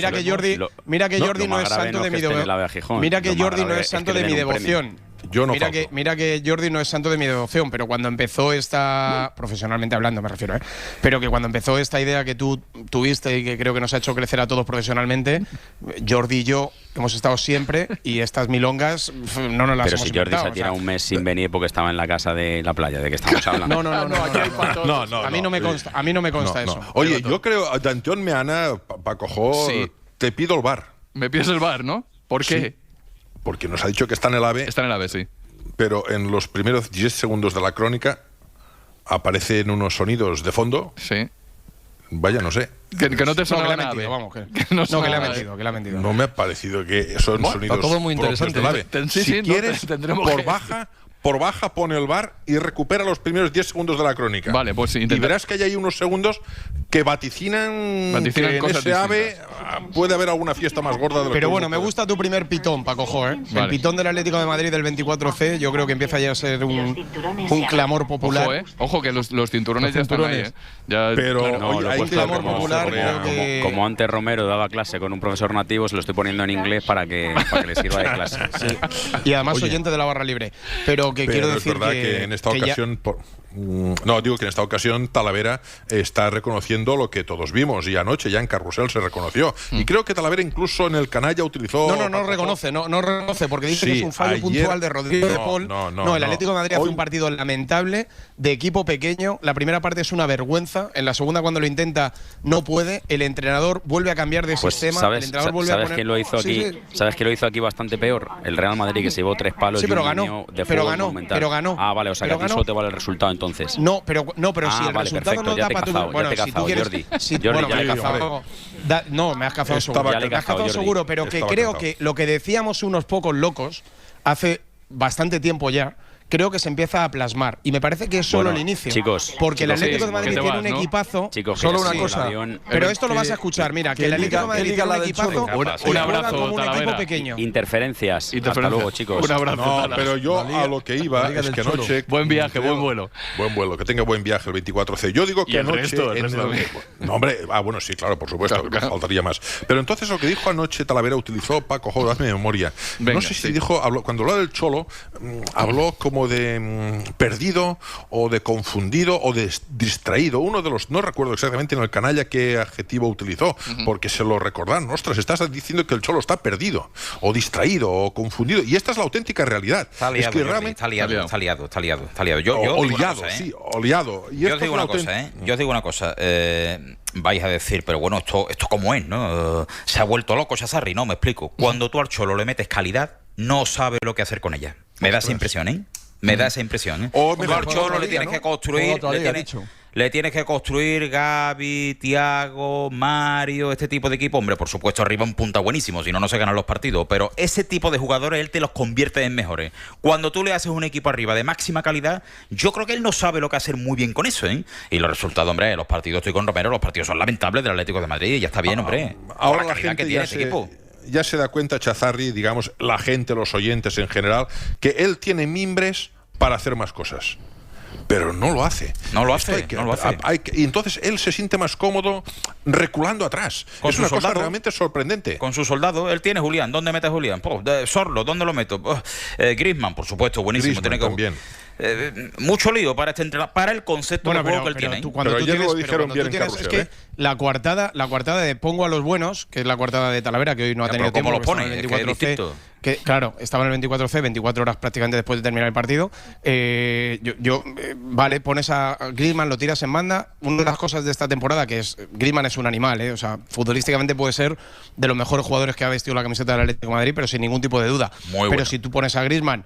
Mira que Jordi no es santo de mi devoción. Mira que Jordi no es santo de mi devoción. Mira que Jordi no es santo de mi devoción, pero cuando empezó esta, profesionalmente hablando me refiero, pero que cuando empezó esta idea que tú tuviste y que creo que nos ha hecho crecer a todos profesionalmente, Jordi y yo hemos estado siempre, y estas milongas no nos las pero hemos si Jordi se ha tirado un mes sin venir porque estaba en la casa de la playa, ¿de qué estamos hablando? No. A mí no me consta eso. Oye, yo creo, de Antón Meana, Paco Jo, te pido el VAR. Me pides el VAR, ¿no? ¿Por qué? Sí. Porque nos ha dicho que está en el AVE. Está en el AVE, sí. Pero en los primeros 10 segundos de la crónica aparecen unos sonidos de fondo. Sí. Vaya, no sé. Que no te suena la AVE. Vamos, que le ha mentido. No me ha parecido que son sonidos. Está todo muy interesante. Del AVE. Si quieres, por baja pone el VAR y recupera los primeros 10 segundos de la crónica. Vale, pues sí. Y verás que hay ahí unos segundos que vaticinan que en ese AVE puede haber alguna fiesta más gorda de lo Pero bueno, me gusta tu primer pitón, Paco Jo, Vale. El pitón del Atlético de Madrid del 24C, yo creo que empieza ya a ser un clamor popular. Ojo, que los cinturones ya están ahí, Pero claro, hay un clamor popular. Como antes Romero daba clase con un profesor nativo, se lo estoy poniendo en inglés para que le sirva de clase. Sí. Y además oyente de la Barra Libre. Pero quiero decir es verdad que en esta ocasión digo que en esta ocasión Talavera está reconociendo lo que todos vimos, y anoche ya en Carrusel se reconoció, y creo que Talavera incluso en el canalla utilizó no reconoce porque dice que es un fallo puntual de Rodrigo de Paul. El Atlético de Madrid hace un partido lamentable, de equipo pequeño. La primera parte es una vergüenza, en la segunda cuando lo intenta no puede, el entrenador vuelve a cambiar de sistema, el entrenador vuelve a poner... ¿Sabes que lo hizo aquí bastante peor? El Real Madrid, que se llevó 3 palos pero ganó. Ah, vale, o sea que a ti solo te vale el resultado entonces. No, pero si el resultado no da para tu... Bueno, si tú quieres... Jordi, ya le he cazado. No, me has cazado seguro. Pero que creo que lo que decíamos unos pocos locos hace bastante tiempo ya, creo que se empieza a plasmar. Y me parece que es solo el inicio. Porque el Atlético de Madrid tiene un equipazo. Solo una cosa. Pero esto lo vas a escuchar. Mira, que el Atlético de Madrid tiene un equipazo. Un abrazo, como un equipo pequeño. Interferencias. Hasta luego, chicos. Un abrazo. No, pero yo a lo que iba es que anoche... Buen viaje, buen vuelo. Buen vuelo, que tenga buen viaje el 24C. Yo digo que anoche... No, hombre, bueno, sí, claro, por supuesto, faltaría más. Pero entonces lo que dijo anoche Talavera, utilizó, Paco Jo, hazme memoria. No sé si dijo, cuando habló del Cholo, habló como de perdido o de confundido o de distraído. Uno de los, no recuerdo exactamente en el canalla qué adjetivo utilizó, porque se lo recordaron. Ostras, estás diciendo que el Cholo está perdido o distraído o confundido, y esta es la auténtica realidad. Está liado, es que realmente está liado. Yo oliado, oliado. Yo os digo una cosa, Yo os digo una cosa. Vais a decir, pero bueno, esto cómo es, ¿no? Se ha vuelto loco Chazarri, ¿no? Me explico. Cuando tú al Cholo le metes calidad, no sabe lo que hacer con ella. Me da esa impresión, ¿eh? Me da esa impresión, ¿eh? O al Cholo le tienes que construir... Le tienes que construir Gavi, Thiago, Mario, este tipo de equipo. Hombre, por supuesto, arriba un punta buenísimo, si no, no se ganan los partidos. Pero ese tipo de jugadores él te los convierte en mejores. Cuando tú le haces un equipo arriba de máxima calidad, yo creo que él no sabe lo que hacer muy bien con eso, ¿eh? Y los resultados, hombre, los partidos, estoy con Romero, los partidos son lamentables del Atlético de Madrid, y ya está bien, hombre. Ahora la gente que tiene ese equipo. Ya se da cuenta Chazarri, digamos, la gente, los oyentes en general, que él tiene mimbres para hacer más cosas. pero no lo hace. No lo hace. Y entonces él se siente más cómodo reculando atrás. Es una cosa realmente sorprendente. Con su soldado, él tiene Julián. ¿Dónde mete a Julián? Sorlo, ¿dónde lo meto? Griezmann, por supuesto, buenísimo. Griezmann también. Mucho lío para este entrenador, para el concepto de juego que él tiene. Pero ayer lo dijeron bien en Carrusel, es que la coartada de pongo a los buenos, que es la coartada de Talavera, que hoy no ha tenido tiempo. ¿Cómo lo pone? Es distinto. Que, claro, estaba en el 24C, 24 horas prácticamente después de terminar el partido. Vale, pones a Griezmann, lo tiras en banda. Una de las cosas de esta temporada que es Griezmann es un animal, o sea, futbolísticamente puede ser de los mejores jugadores que ha vestido la camiseta del Atlético de Madrid, pero sin ningún tipo de duda. Pero si tú pones a Griezmann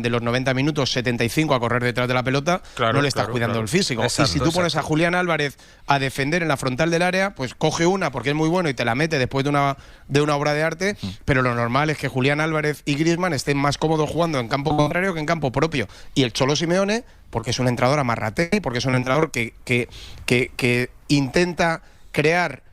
de los 90 minutos 75 a correr detrás de la pelota, no le estás cuidando el físico. Exacto, y si tú pones a Julián Álvarez a defender en la frontal del área, pues coge una porque es muy bueno y te la mete después de una obra de arte, pero lo normal es que Julián Álvarez y Griezmann estén más cómodos jugando en campo contrario que en campo propio. Y el Cholo Simeone, porque es un entrenador amarrate, porque es un entrenador que intenta crear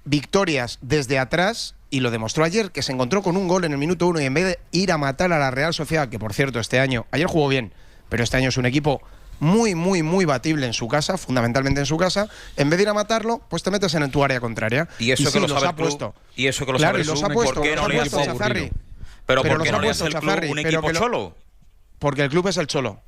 victorias desde atrás, y lo demostró ayer, que se encontró con un gol en el minuto 1 y en vez de ir a matar a la Real Sociedad, que por cierto ayer jugó bien, pero este año es un equipo muy, muy, muy batible en su casa, fundamentalmente en su casa, en vez de ir a matarlo, pues te metes en tu área contraria. Y eso que lo sabe puesto. Y eso que lo sabe ¿por qué no le hace Chazarri? Pero ¿por qué no le hace el club un equipo Cholo? Porque el club es el Cholo.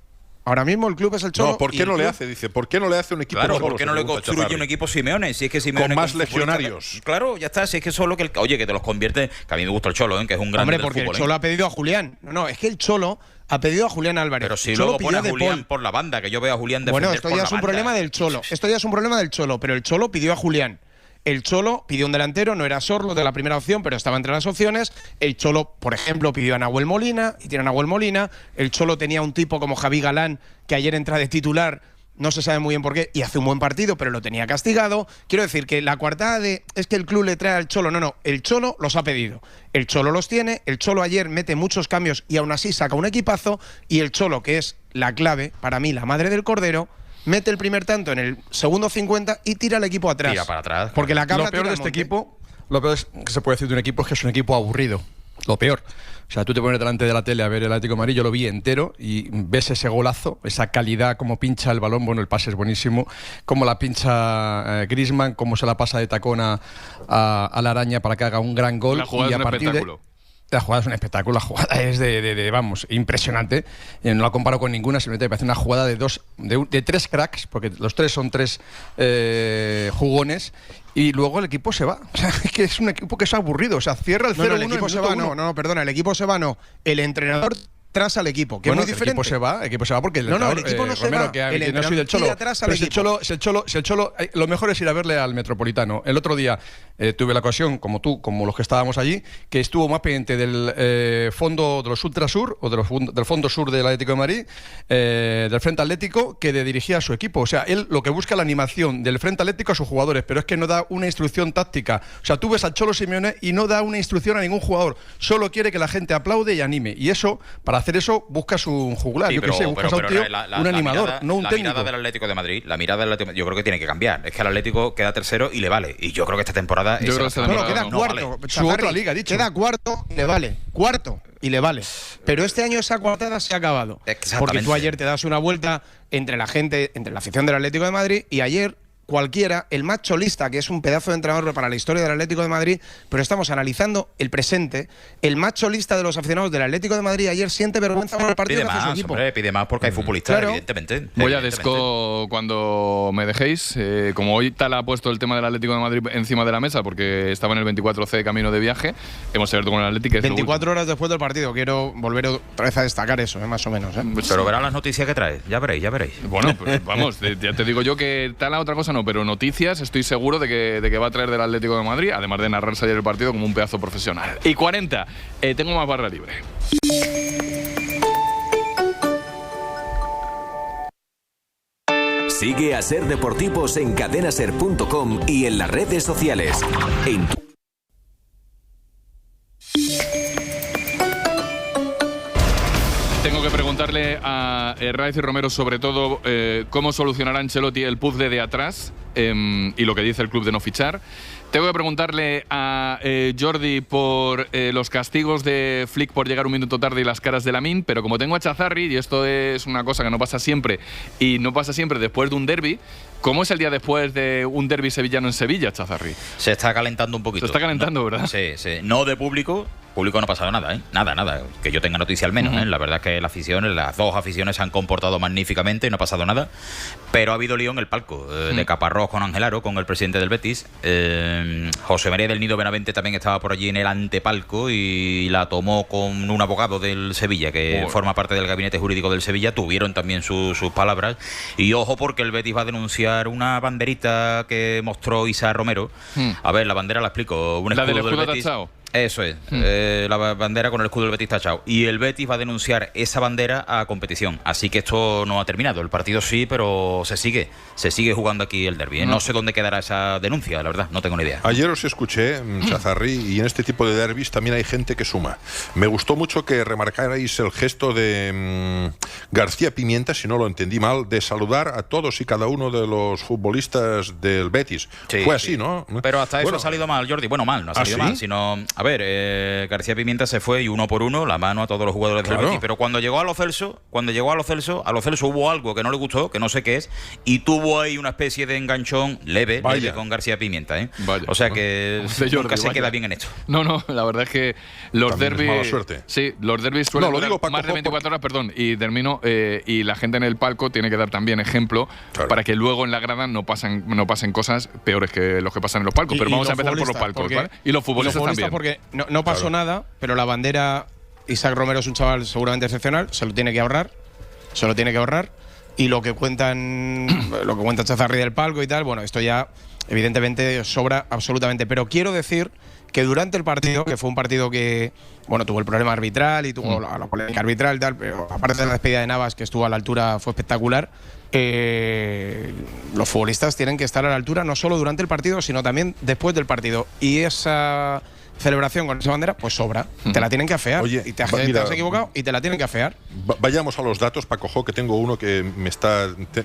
Ahora mismo el club es el Cholo. No, ¿por qué no le hace? Dice, ¿por qué no le hace un equipo Cholo? ¿Por qué no le construye un equipo Simeone? Si es que Simeone con más legionarios. Claro, ya está. Si es que solo que que te los convierte. Que a mí me gusta el Cholo, que es un gran. Hombre, porque el Cholo ha pedido a Julián. No, es que el Cholo ha pedido a Julián Álvarez. Pero si luego pone a Julián por la banda, que yo veo a Julián defender. Bueno, esto ya es un problema del Cholo. Esto ya es un problema del Cholo, pero el Cholo pidió a Julián. El Cholo pidió un delantero, no era Sorlo de la primera opción, pero estaba entre las opciones. El Cholo, por ejemplo, pidió a Nahuel Molina y tiene a Nahuel Molina. El Cholo tenía un tipo como Javi Galán, que ayer entra de titular, no se sabe muy bien por qué, y hace un buen partido, pero lo tenía castigado. Quiero decir que la coartada es que el club le trae al Cholo. No, el Cholo los ha pedido. El Cholo los tiene, el Cholo ayer mete muchos cambios y aún así saca un equipazo, y el Cholo, que es la clave, para mí, la madre del cordero, mete el primer tanto en el segundo 50 y tira al equipo atrás. Tira para atrás. Porque la cabra lo peor de este equipo, lo peor que se puede decir de un equipo es que es un equipo aburrido. Lo peor. O sea, tú te pones delante de la tele a ver el Atlético de Madrid, yo lo vi entero y ves ese golazo, esa calidad, cómo pincha el balón, bueno, el pase es buenísimo, cómo la pincha Griezmann, cómo se la pasa de tacón a la araña para que haga un gran gol. La jugada y es un espectáculo. La jugada es un espectáculo, la jugada es vamos, impresionante. No la comparo con ninguna, simplemente me parece una jugada de tres cracks, porque los tres son tres jugones, y luego el equipo se va. O sea, es que es un equipo que es aburrido, o sea, cierra el 0-1. No, el equipo se va, no, perdona, el equipo se va, no. El entrenador tras al equipo, que es muy diferente. El equipo se va porque el equipo no se Romero, va. Que no soy del Cholo, pero si el Cholo, lo mejor es ir a verle al Metropolitano. El otro día tuve la ocasión, como tú, como los que estábamos allí, que estuvo más pendiente del fondo de los Ultrasur o del fondo sur del Atlético de Madrid, del Frente Atlético, que de dirigir a su equipo. O sea, él lo que busca es la animación del Frente Atlético a sus jugadores, pero es que no da una instrucción táctica. O sea, tú ves al Cholo Simeone y no da una instrucción a ningún jugador. Solo quiere que la gente aplaude y anime. Y eso, para hacer eso, buscas un juglar. Sí, buscas a un tío, un animador, no un técnico. La mirada del Atlético de Madrid, yo creo que tiene que cambiar. Es que al Atlético queda tercero y le vale. Y yo creo que esta temporada queda cuarto. Vale. Su otra liga, dicho. Queda cuarto y le vale. Cuarto y le vale. Pero este año esa coartada se ha acabado. Porque tú ayer te das una vuelta entre la gente, entre la afición del Atlético de Madrid, y ayer cualquiera, el más cholista, que es un pedazo de entrenador para la historia del Atlético de Madrid, pero estamos analizando el presente, el más cholista de los aficionados del Atlético de Madrid ayer siente vergüenza por el partido que hace su equipo. Pide más porque hay futbolistas, evidentemente. Voy a Desco cuando me dejéis. Como hoy Tala ha puesto el tema del Atlético de Madrid encima de la mesa porque estaba en el 24C de camino de viaje, hemos abierto con el Atlético. 24 horas después del partido, quiero volver otra vez a destacar eso, más o menos. Pero verán las noticias que trae, ya veréis. Bueno, pues vamos, ya te digo yo que Tala otra cosa no, pero noticias estoy seguro de que va a traer del Atlético de Madrid, además de narrarse ayer el partido como un pedazo profesional. Y 40, tengo más barra libre. Sigue a Ser Deportivos en cadenaser.com y en las redes sociales. Tengo que preguntar preguntarle a Raiz y Romero sobre todo cómo solucionará Ancelotti el puzzle de atrás y lo que dice el club de no fichar. Tengo que preguntarle a Jordi por los castigos de Flick por llegar un minuto tarde y las caras de Lamine, pero como tengo a Chazarri, y esto es una cosa que no pasa siempre, y no pasa siempre después de un derbi, ¿cómo es el día después de un derbi sevillano en Sevilla, Chazarri? Se está calentando un poquito. Se está calentando, ¿verdad? Sí, sí. No de público. Público no ha pasado nada, ¿eh? Nada. Que yo tenga noticia al menos, ¿eh? La verdad es que las dos aficiones se han comportado magníficamente y no ha pasado nada. Pero ha habido lío en el palco. De Caparrós con Angelaro, con el presidente del Betis. José María del Nido Benavente también estaba por allí en el antepalco y la tomó con un abogado del Sevilla, que forma parte del gabinete jurídico del Sevilla. Tuvieron también sus palabras. Y ojo, porque el Betis va a denunciar una banderita que mostró Isa Romero. A ver, la bandera la explico. Un la escudo del escudo del Betis. tachado. Eso es, la bandera con el escudo del Betis tachado. Y el Betis va a denunciar esa bandera a competición. Así que esto no ha terminado. El partido sí, pero se sigue jugando aquí el derbi. No sé dónde quedará esa denuncia, la verdad, no tengo ni idea. Ayer os escuché, Chazarri, y en este tipo de derbis también hay gente que suma. Me gustó mucho que remarcarais el gesto de García Pimienta, si no lo entendí mal, de saludar a todos y cada uno de los futbolistas del Betis. Sí, fue así, ¿no? Pero hasta eso ha salido mal, Jordi. Bueno, mal, no ha salido mal, sino... A ver, García Pimienta se fue y uno por uno, la mano a todos los jugadores del Betis, pero cuando llegó a Lo Celso hubo algo que no le gustó, que no sé qué es, y tuvo ahí una especie de enganchón leve con García Pimienta, ¿eh? O sea que nunca se queda bien en esto. No, la verdad es que los derbis... mala suerte. Sí, los derbis suelen durar más de 24 horas, y termino, y la gente en el palco tiene que dar también ejemplo para que luego en la grada no pasen cosas peores que los que pasan en los palcos. Pero vamos a empezar por los palcos, ¿vale? Y los futbolistas también. Porque no pasó nada, pero la bandera, Isaac Romero es un chaval seguramente excepcional, se lo tiene que ahorrar. Y lo que cuenta Chazarri del palco y tal, bueno, esto ya evidentemente sobra absolutamente. Pero quiero decir que durante el partido, que fue un partido que, bueno, tuvo el problema arbitral y tuvo la polémica arbitral y tal, pero aparte de la despedida de Navas, que estuvo a la altura, fue espectacular. Los futbolistas tienen que estar a la altura no solo durante el partido, sino también después del partido. Y esa celebración con esa bandera, pues sobra. Te la tienen que afear. Oye, y te has equivocado y te la tienen que afear. Vayamos a los datos, Paco Jo, que tengo uno que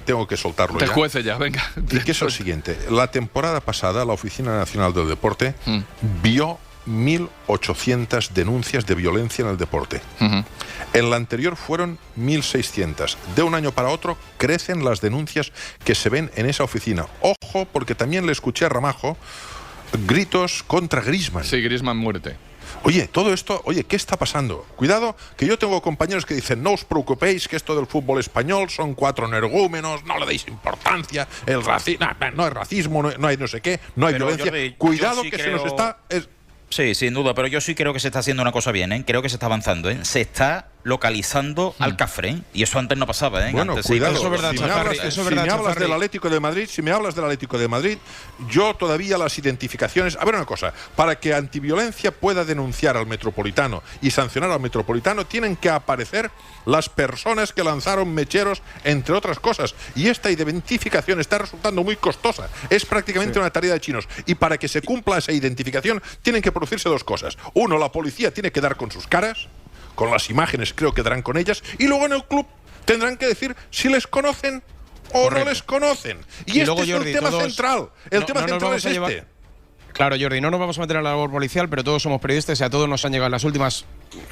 tengo que soltarlo. Te juece ya, venga. Y que es el siguiente. La temporada pasada, la Oficina Nacional del Deporte vio 1.800 denuncias de violencia en el deporte. En la anterior fueron 1.600. De un año para otro crecen las denuncias que se ven en esa oficina. Ojo, porque también le escuché a Ramajo gritos contra Griezmann. Sí, Griezmann muerte. Oye, todo esto, ¿qué está pasando? Cuidado, que yo tengo compañeros que dicen, no os preocupéis, que esto del fútbol español son 4 energúmenos, no le deis importancia, el racismo, no hay racismo, no hay no sé qué, no hay violencia. Cuidado que se nos está... Sí, sin duda, pero yo sí creo que se está haciendo una cosa bien, ¿eh? Creo que se está avanzando, ¿eh? Se está localizando al Cafre, ¿eh? Y eso antes no pasaba, ¿eh? Bueno, antes, cuidado, sí, eso es verdad, si me hablas del Atlético de Madrid, yo todavía las identificaciones... A ver una cosa, para que Antiviolencia pueda denunciar al Metropolitano y sancionar al Metropolitano, tienen que aparecer las personas que lanzaron mecheros, entre otras cosas. Y esta identificación está resultando muy costosa. Es prácticamente una tarea de chinos. Y para que se cumpla esa identificación, tienen que producirse dos cosas. Uno, la policía tiene que dar con sus caras, con las imágenes creo que darán con ellas, y luego en el club tendrán que decir si les conocen o no les conocen. Y este luego, es Jordi, el tema central. El tema central es este. Claro, Jordi, no nos vamos a meter en la labor policial, pero todos somos periodistas y a todos nos han llegado en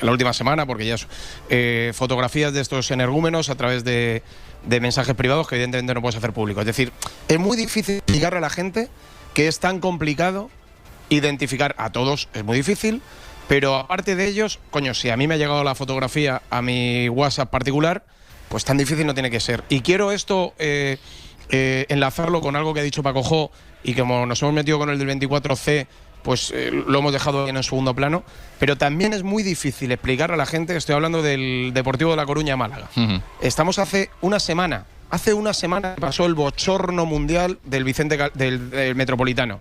la última semana, porque ya es fotografías de estos energúmenos a través de mensajes privados que evidentemente no puedes hacer público. Es decir, es muy difícil explicarle a la gente que es tan complicado identificar a todos, es muy difícil. Pero aparte de ellos, coño, si a mí me ha llegado la fotografía a mi WhatsApp particular, pues tan difícil no tiene que ser. Y quiero esto enlazarlo con algo que ha dicho Paco Jo, y como nos hemos metido con el del 24C, pues lo hemos dejado bien en segundo plano. Pero también es muy difícil explicar a la gente, estoy hablando del Deportivo de La Coruña, Málaga. Estamos hace una semana pasó el bochorno mundial del Metropolitano.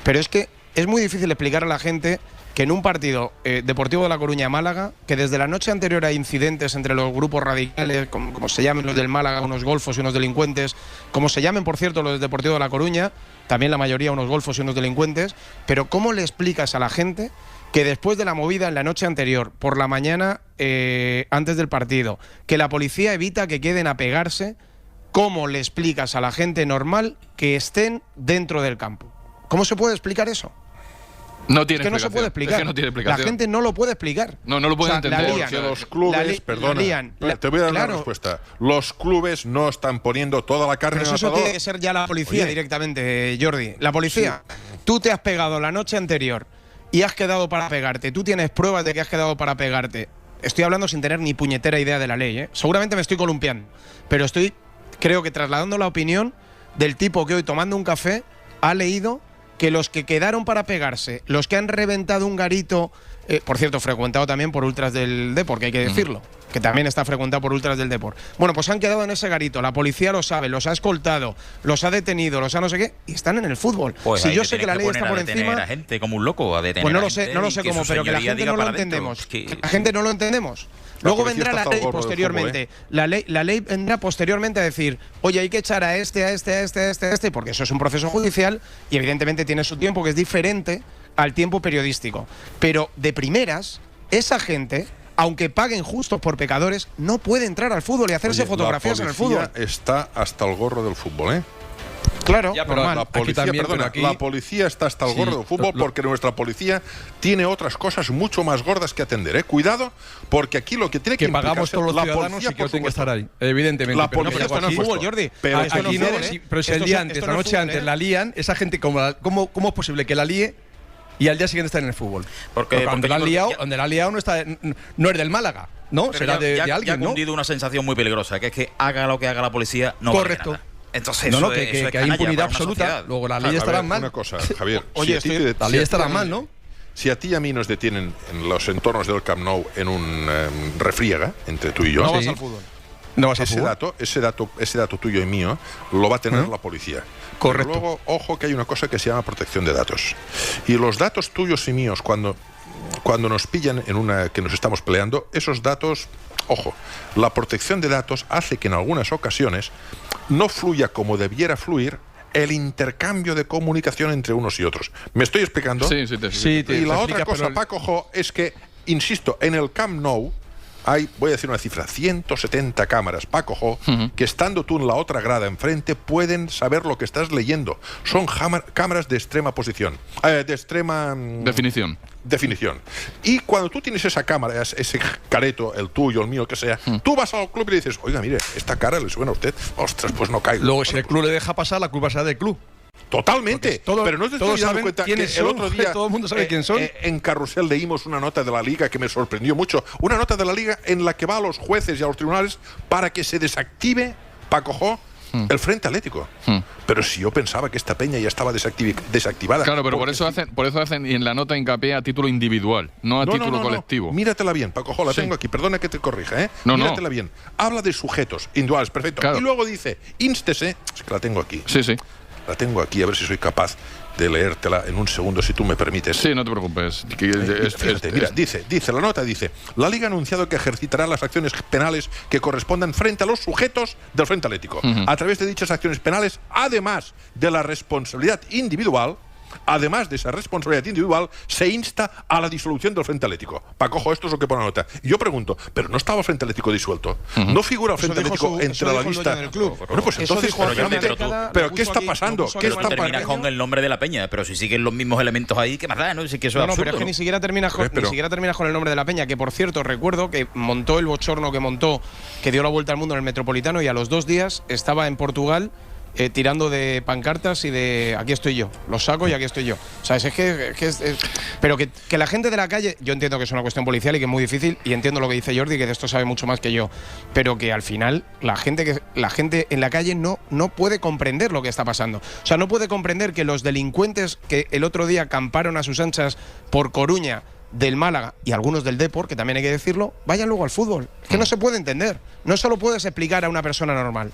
Pero es que es muy difícil explicar a la gente que en un partido Deportivo de La Coruña-Málaga, que desde la noche anterior hay incidentes entre los grupos radicales, como se llamen los del Málaga, unos golfos y unos delincuentes, como se llamen, por cierto, los del Deportivo de La Coruña, también la mayoría unos golfos y unos delincuentes, pero ¿cómo le explicas a la gente que después de la movida en la noche anterior, por la mañana antes del partido, que la policía evita que queden a pegarse, cómo le explicas a la gente normal que estén dentro del campo? ¿Cómo se puede explicar eso? No tiene es que no se puede explicar. Es que no tiene explicación. La gente no lo puede explicar. No lo puede entender. Porque los clubes, perdona, te voy a dar una respuesta. Los clubes no están poniendo toda la carne en el asador. Eso tiene que ser ya la policía directamente, Jordi. La policía, tú te has pegado la noche anterior y has quedado para pegarte. Tú tienes pruebas de que has quedado para pegarte. Estoy hablando sin tener ni puñetera idea de la ley, ¿eh? Seguramente me estoy columpiando, pero creo que trasladando la opinión del tipo que hoy, tomando un café, ha leído que los que quedaron para pegarse, los que han reventado un garito, por cierto, frecuentado también por ultras del Depor, que hay que decirlo, que también está frecuentado por ultras del Depor. Bueno, pues han quedado en ese garito, la policía lo sabe, los ha escoltado, los ha detenido, los ha no sé qué, y están en el fútbol. Pues si yo sé que la ley está por encima, a gente como un loco, a detener pues no lo a sé cómo, pero que la gente no lo entendemos. La gente no lo entendemos. Luego vendrá la ley posteriormente. La ley vendrá posteriormente a decir, oye, hay que echar a este, porque eso es un proceso judicial y evidentemente tiene su tiempo, que es diferente al tiempo periodístico. Pero de primeras, esa gente, aunque paguen justos por pecadores, no puede entrar al fútbol y hacerse fotografías en el fútbol. La policía está hasta el gorro del fútbol, ¿eh? Claro, pero la policía está hasta el gorro del fútbol porque nuestra policía tiene otras cosas mucho más gordas que atender. Cuidado, porque aquí lo que tiene que pagamos todos los ciudadanos y que tienen que estar ahí, evidentemente. La policía está en el fútbol, Jordi. Pero aquí no, pero si el día antes, la noche antes la lían, esa gente, ¿cómo es posible que la líe y al día siguiente está en el fútbol? Porque donde la han liado no es del Málaga, ¿no? Será de alguien, ya ha cundido una sensación muy peligrosa, que es que haga lo que haga la policía, no vale nada. Entonces, que hay impunidad absoluta. Luego las leyes estarán mal. Una cosa, Javier. Oye, las leyes estarán mal, ¿no? Si a ti y a mí nos detienen en los entornos del Camp Nou en un refriega entre tú y yo, no vas al fútbol. No vas al fútbol. Ese dato tuyo y mío lo va a tener la policía. Correcto. Pero luego, ojo, que hay una cosa que se llama protección de datos. Y los datos tuyos y míos, cuando nos pillan en una que nos estamos peleando, esos datos, ojo, la protección de datos hace que en algunas ocasiones no fluya como debiera fluir el intercambio de comunicación entre unos y otros. ¿Me estoy explicando? Sí. Y la otra cosa, Paco Jo, es que, insisto, en el Camp Nou hay, voy a decir una cifra, 170 cámaras, Paco Jo, que estando tú en la otra grada enfrente pueden saber lo que estás leyendo. Son cámaras de extrema posición, de extrema definición. Y cuando tú tienes esa cámara, ese careto, el tuyo, el mío, el que sea, tú vas al club y le dices, oiga, mire, esta cara le suena a usted, ostras, pues no caigo. Luego, si el club le deja pasar, la culpa será del club. Totalmente, pero no te estoy dando cuenta que el otro día todo el mundo sabe quién son. En Carrusel leímos una nota de la Liga que me sorprendió mucho, una nota de la Liga en la que va a los jueces y a los tribunales para que se desactive, Paco Jo, el Frente Atlético. Pero si yo pensaba que esta peña ya estaba desactivada. Claro, pero por eso hacen y en la nota hincapié a título individual, no a título colectivo. Míratela bien, Paco Jo, la tengo aquí, perdona que te corrija, ¿eh? Míratela bien. Habla de sujetos individuales, perfecto. Claro. Y luego dice, instese, es que la tengo aquí. Sí. La tengo aquí, a ver si soy capaz de leértela en un segundo, si tú me permites. Sí, no te preocupes. Mira, dice la nota, la Liga ha anunciado que ejercitará las acciones penales que correspondan frente a los sujetos del Frente Atlético. A través de dichas acciones penales, además de la responsabilidad individual, se insta a la disolución del Frente Atlético. Paco Jo, esto es lo que pone la nota. Y yo pregunto, ¿pero no estaba el Frente Atlético disuelto? ¿No figura el Frente Atlético entre la lista? Bueno, pues entonces, ¿pero qué está pasando? ¿Qué está terminas con el nombre de la peña? Pero si siguen los mismos elementos ahí, ¿qué más da? ¿No? Sí que eso es absurdo, pero es que ni siquiera terminas con el nombre de la peña, que por cierto, recuerdo que montó el bochorno que dio la vuelta al mundo en el Metropolitano y a los 2 días estaba en Portugal tirando de pancartas y de aquí estoy yo, los saco y aquí estoy yo. O sea, pero que la gente de la calle, yo entiendo que es una cuestión policial y que es muy difícil, y entiendo lo que dice Jordi, que de esto sabe mucho más que yo, pero que al final la gente en la calle no puede comprender lo que está pasando. O sea, no puede comprender que los delincuentes que el otro día acamparon a sus anchas por Coruña, del Málaga y algunos del Depor, que también hay que decirlo, vayan luego al fútbol. Es que no se puede entender. No se lo puedes explicar a una persona normal.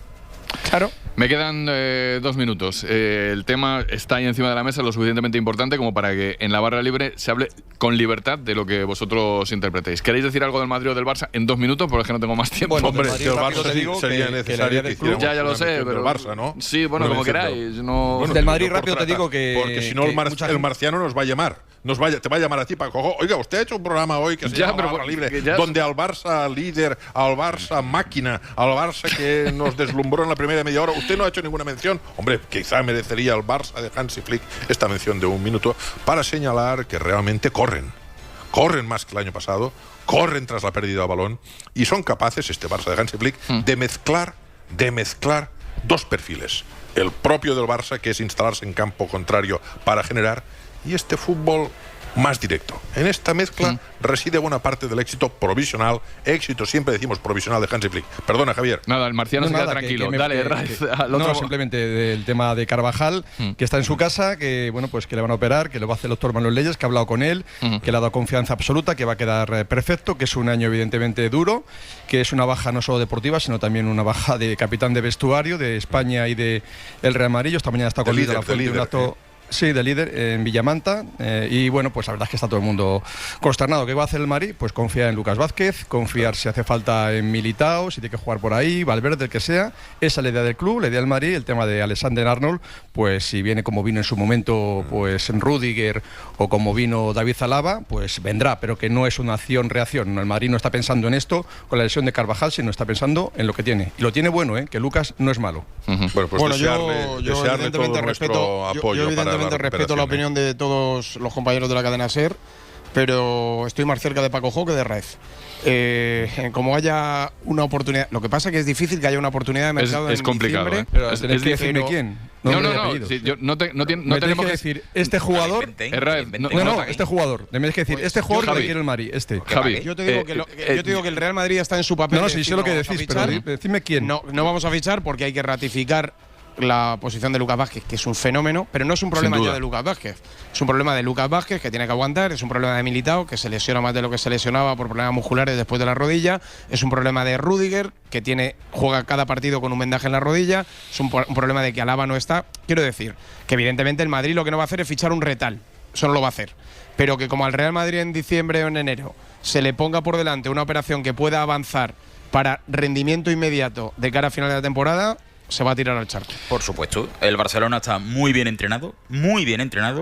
Claro. Me quedan 2 minutos. El tema está ahí encima de la mesa, lo suficientemente importante como para que en la barra libre se hable con libertad de lo que vosotros interpretéis. ¿Queréis decir algo del Madrid o del Barça en 2 minutos? Porque es que no tengo más tiempo. Bueno, hombre, que el Barça sería necesario que hiciéramos ya lo sé, pero del Barça, ¿no? Sí, bueno, como queráis. No... Bueno, del Madrid rápido te digo que... Porque si no el marciano nos va a llamar. Te va a llamar a ti, Paco. Oiga, usted ha hecho un programa hoy que se llama Barra Libre, donde al Barça líder, al Barça máquina, al Barça que nos deslumbró en la primera media hora, usted no ha hecho ninguna mención. Hombre, quizá merecería al Barça de Hansi Flick esta mención de 1 minuto para señalar que realmente corren más que el año pasado, corren tras la pérdida de balón y son capaces, este Barça de Hansi Flick, de mezclar 2 perfiles. El propio del Barça, que es instalarse en campo contrario para generar, y este fútbol más directo. En esta mezcla reside buena parte del éxito provisional. Éxito, siempre decimos provisional, de Hansi Flick. Perdona, Javier. Nada, el marciano se queda tranquilo. Dale, Raiz. No, simplemente del tema de Carvajal, que está en su casa, que bueno, pues que le van a operar, que lo va a hacer el doctor Manuel Leyes, que ha hablado con él, que le ha dado confianza absoluta, que va a quedar perfecto, que es un año evidentemente duro, que es una baja no solo deportiva, sino también una baja de capitán de vestuario de España y de el Real Madrid. Esta mañana está con la fuente de un acto... Sí, de líder en Villamanta, y bueno, pues la verdad es que está todo el mundo consternado. ¿Qué va a hacer el Madrid? Pues confiar en Lucas Vázquez, confiar si hace falta en Militao, si tiene que jugar por ahí, Valverde, el que sea. Esa es la idea del club, la idea del Madrid. El tema de Alexander-Arnold, pues si viene como vino en su momento pues Rüdiger o como vino David Alaba, pues vendrá, pero que no es una acción-reacción. El Madrid no está pensando en esto con la lesión de Carvajal, sino está pensando en lo que tiene. Y lo tiene bueno, que Lucas no es malo. Bueno, pues yo evidentemente respeto apoyo respeto la opinión de todos los compañeros de la cadena SER, pero estoy más cerca de Paco Jo que de Raez. Como haya una oportunidad, lo que pasa es que es difícil que haya una oportunidad de mercado es en complicado, diciembre. Pero es que decirme quién. No tenemos que decir este jugador. Este jugador. Tenéis que decir este jugador que quiere el Madrid. Javi, yo te digo que el Real Madrid está en su papel. No, sí sé lo que decís, pero decidme quién. No vamos a fichar porque hay que ratificar la posición de Lucas Vázquez, que es un fenómeno, pero no es un problema ya de Lucas Vázquez. Es un problema de Lucas Vázquez, que tiene que aguantar, es un problema de Militao, que se lesiona más de lo que se lesionaba por problemas musculares después de la rodilla, es un problema de Rüdiger, que juega cada partido con un vendaje en la rodilla, es un problema de que Alaba no está. Quiero decir que evidentemente el Madrid lo que no va a hacer es fichar un Retal, eso no lo va a hacer, pero que como al Real Madrid en diciembre o en enero se le ponga por delante una operación que pueda avanzar para rendimiento inmediato de cara a final de la temporada, se va a tirar al charco. Por supuesto. El Barcelona está muy bien entrenado,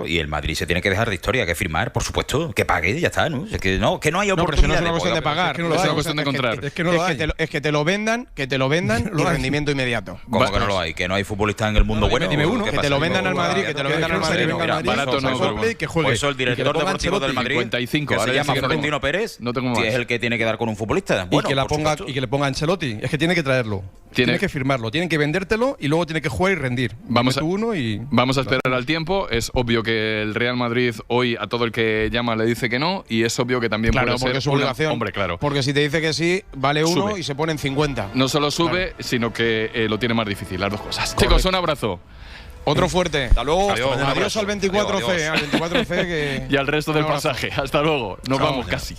y el Madrid se tiene que dejar de historia, que firmar, por supuesto, que pague y ya está, ¿no? Es que no hay oportunidad. No, pero si no es una cuestión de pagar, es una cuestión de encontrar. Es que te lo vendan y rendimiento inmediato. ¿Cómo que no lo hay? Que no hay futbolistas en el mundo bueno. Dime uno, que te lo vendan al Madrid, Barato no, que juegue. Por eso el director deportivo del Madrid, 55, que se llama Florentino Pérez, es el que tiene que dar con un futbolista. Y que le ponga Ancelotti. Es que tiene que traerlo. Tiene que firmarlo, tienen que vendértelo y luego tiene que jugar y rendir. Vamos a esperar al tiempo. Es obvio que el Real Madrid hoy a todo el que llama le dice que no, y es obvio que también puede ser es su obligación. Hombre, claro. Porque si te dice que sí, vale uno y se pone en 50. No solo sube, sino que lo tiene más difícil, las dos cosas. Correcto. Chicos, un abrazo. Otro fuerte. Hasta luego. Adiós al 24C. Al 24C y al resto del pasaje. Hasta luego. Nos vamos casi.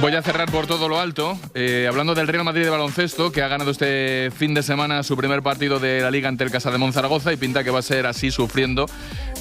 Voy a cerrar por todo lo alto, hablando del Real Madrid de baloncesto, que ha ganado este fin de semana su primer partido de la Liga ante el Casademón Zaragoza, y pinta que va a ser así, sufriendo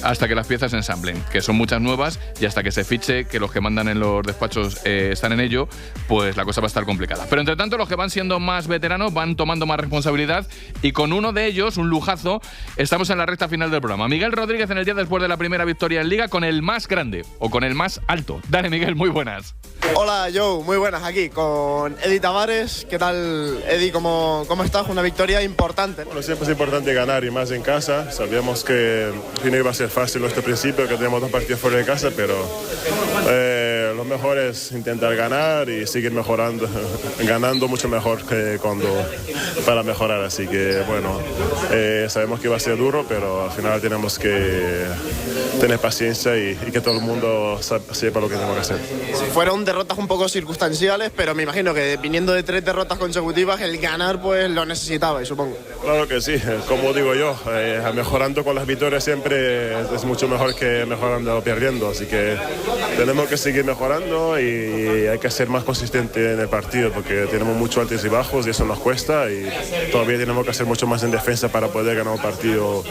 hasta que las piezas se ensamblen, que son muchas nuevas, y hasta que se fiche, que los que mandan en los despachos están en ello, pues la cosa va a estar complicada. Pero entre tanto, los que van siendo más veteranos van tomando más responsabilidad, y con uno de ellos, un lujazo, estamos en la recta final del programa. Miguel Rodríguez en el día después de la primera victoria en Liga con el más grande, o con el más alto. Dale, Miguel, muy buenas. Hola, Joe, muy buenas, aquí con Eddie Tavares. ¿Qué tal, Eddie? ¿Cómo estás? Una victoria importante. Bueno, siempre es importante ganar, y más en casa. Sabíamos que no iba a ser fácil este principio, que tenemos 2 partidos fuera de casa, pero lo mejor es intentar ganar y seguir mejorando, ganando mucho mejor que para mejorar. Así que bueno, sabemos que va a ser duro, pero al final tenemos que tener paciencia y que todo el mundo sepa lo que tenemos que hacer. Fueron derrotas un poco circunstanciales, pero me imagino que viniendo de 3 derrotas consecutivas, el ganar pues lo necesitabais, supongo. Claro que sí, como digo yo, mejorando con las victorias siempre es mucho mejor que mejorando o perdiendo, así que tenemos que seguir mejorando y hay que ser más consistente en el partido porque tenemos muchos altos y bajos y eso nos cuesta y todavía tenemos que hacer mucho más en defensa para poder ganar un partido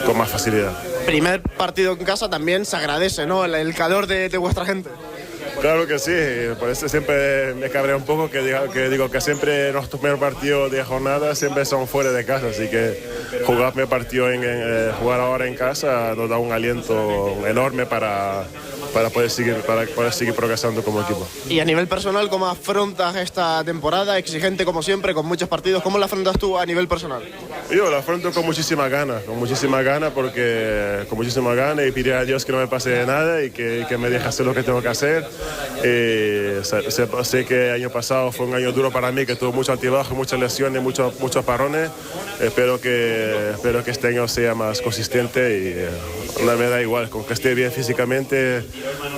con más facilidad. Primer partido en casa también se agradece, ¿no? El calor de vuestra gente. Claro que sí, por eso siempre me cabrea un poco que digo que siempre nuestros primeros partidos de jornada siempre son fuera de casa, así que jugar jugar ahora en casa nos da un aliento enorme para poder seguir progresando como equipo. Y a nivel personal, ¿cómo afrontas esta temporada? Exigente como siempre, con muchos partidos. ¿Cómo la afrontas tú a nivel personal? Yo la afronto con muchísimas ganas y pedir a Dios que no me pase nada y que me deje hacer lo que tengo que hacer. Sé que el año pasado fue un año duro para mí, que tuvo mucho altibajo, muchas lesiones, muchos parones. Espero que este año sea más consistente y me da igual, con que esté bien físicamente,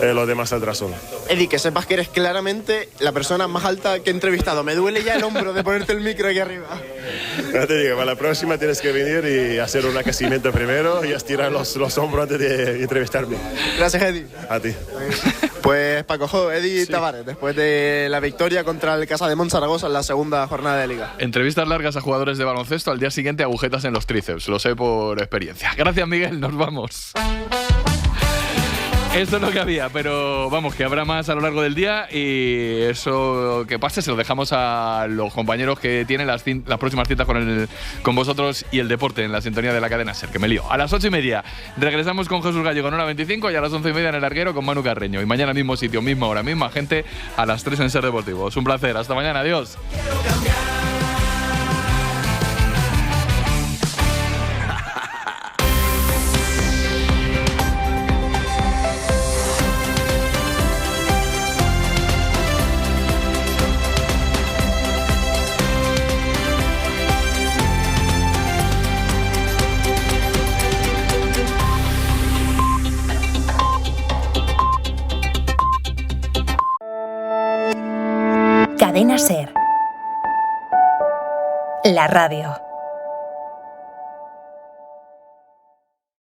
los demás saldrá solo. Eddie, que sepas que eres claramente la persona más alta que he entrevistado. Me duele ya el hombro de ponerte el micro aquí arriba. Ya te digo, para la próxima tienes que venir y hacer un aquecimiento primero y estirar los hombros antes de entrevistarme. Gracias, Eddie. A ti. Pues Paco, Eddie Tavares, después de la victoria contra el Casademont Zaragoza en la segunda jornada de Liga. Entrevistas largas a jugadores de baloncesto, al día siguiente agujetas en los tríceps, lo sé por experiencia. Gracias, Miguel, nos vamos. Esto es lo que había, pero vamos, que habrá más a lo largo del día y eso que pase se lo dejamos a los compañeros que tienen las próximas citas con vosotros y el deporte en la sintonía de la cadena SER, que me lío. A las 8:30 regresamos con Jesús Gallego en hora 25 y a las 11:30 en el Larguero con Manu Carreño. Y mañana mismo sitio, misma hora, misma gente, a las 3 en SER Deportivo. Es un placer, hasta mañana, adiós. Cadena SER. La radio.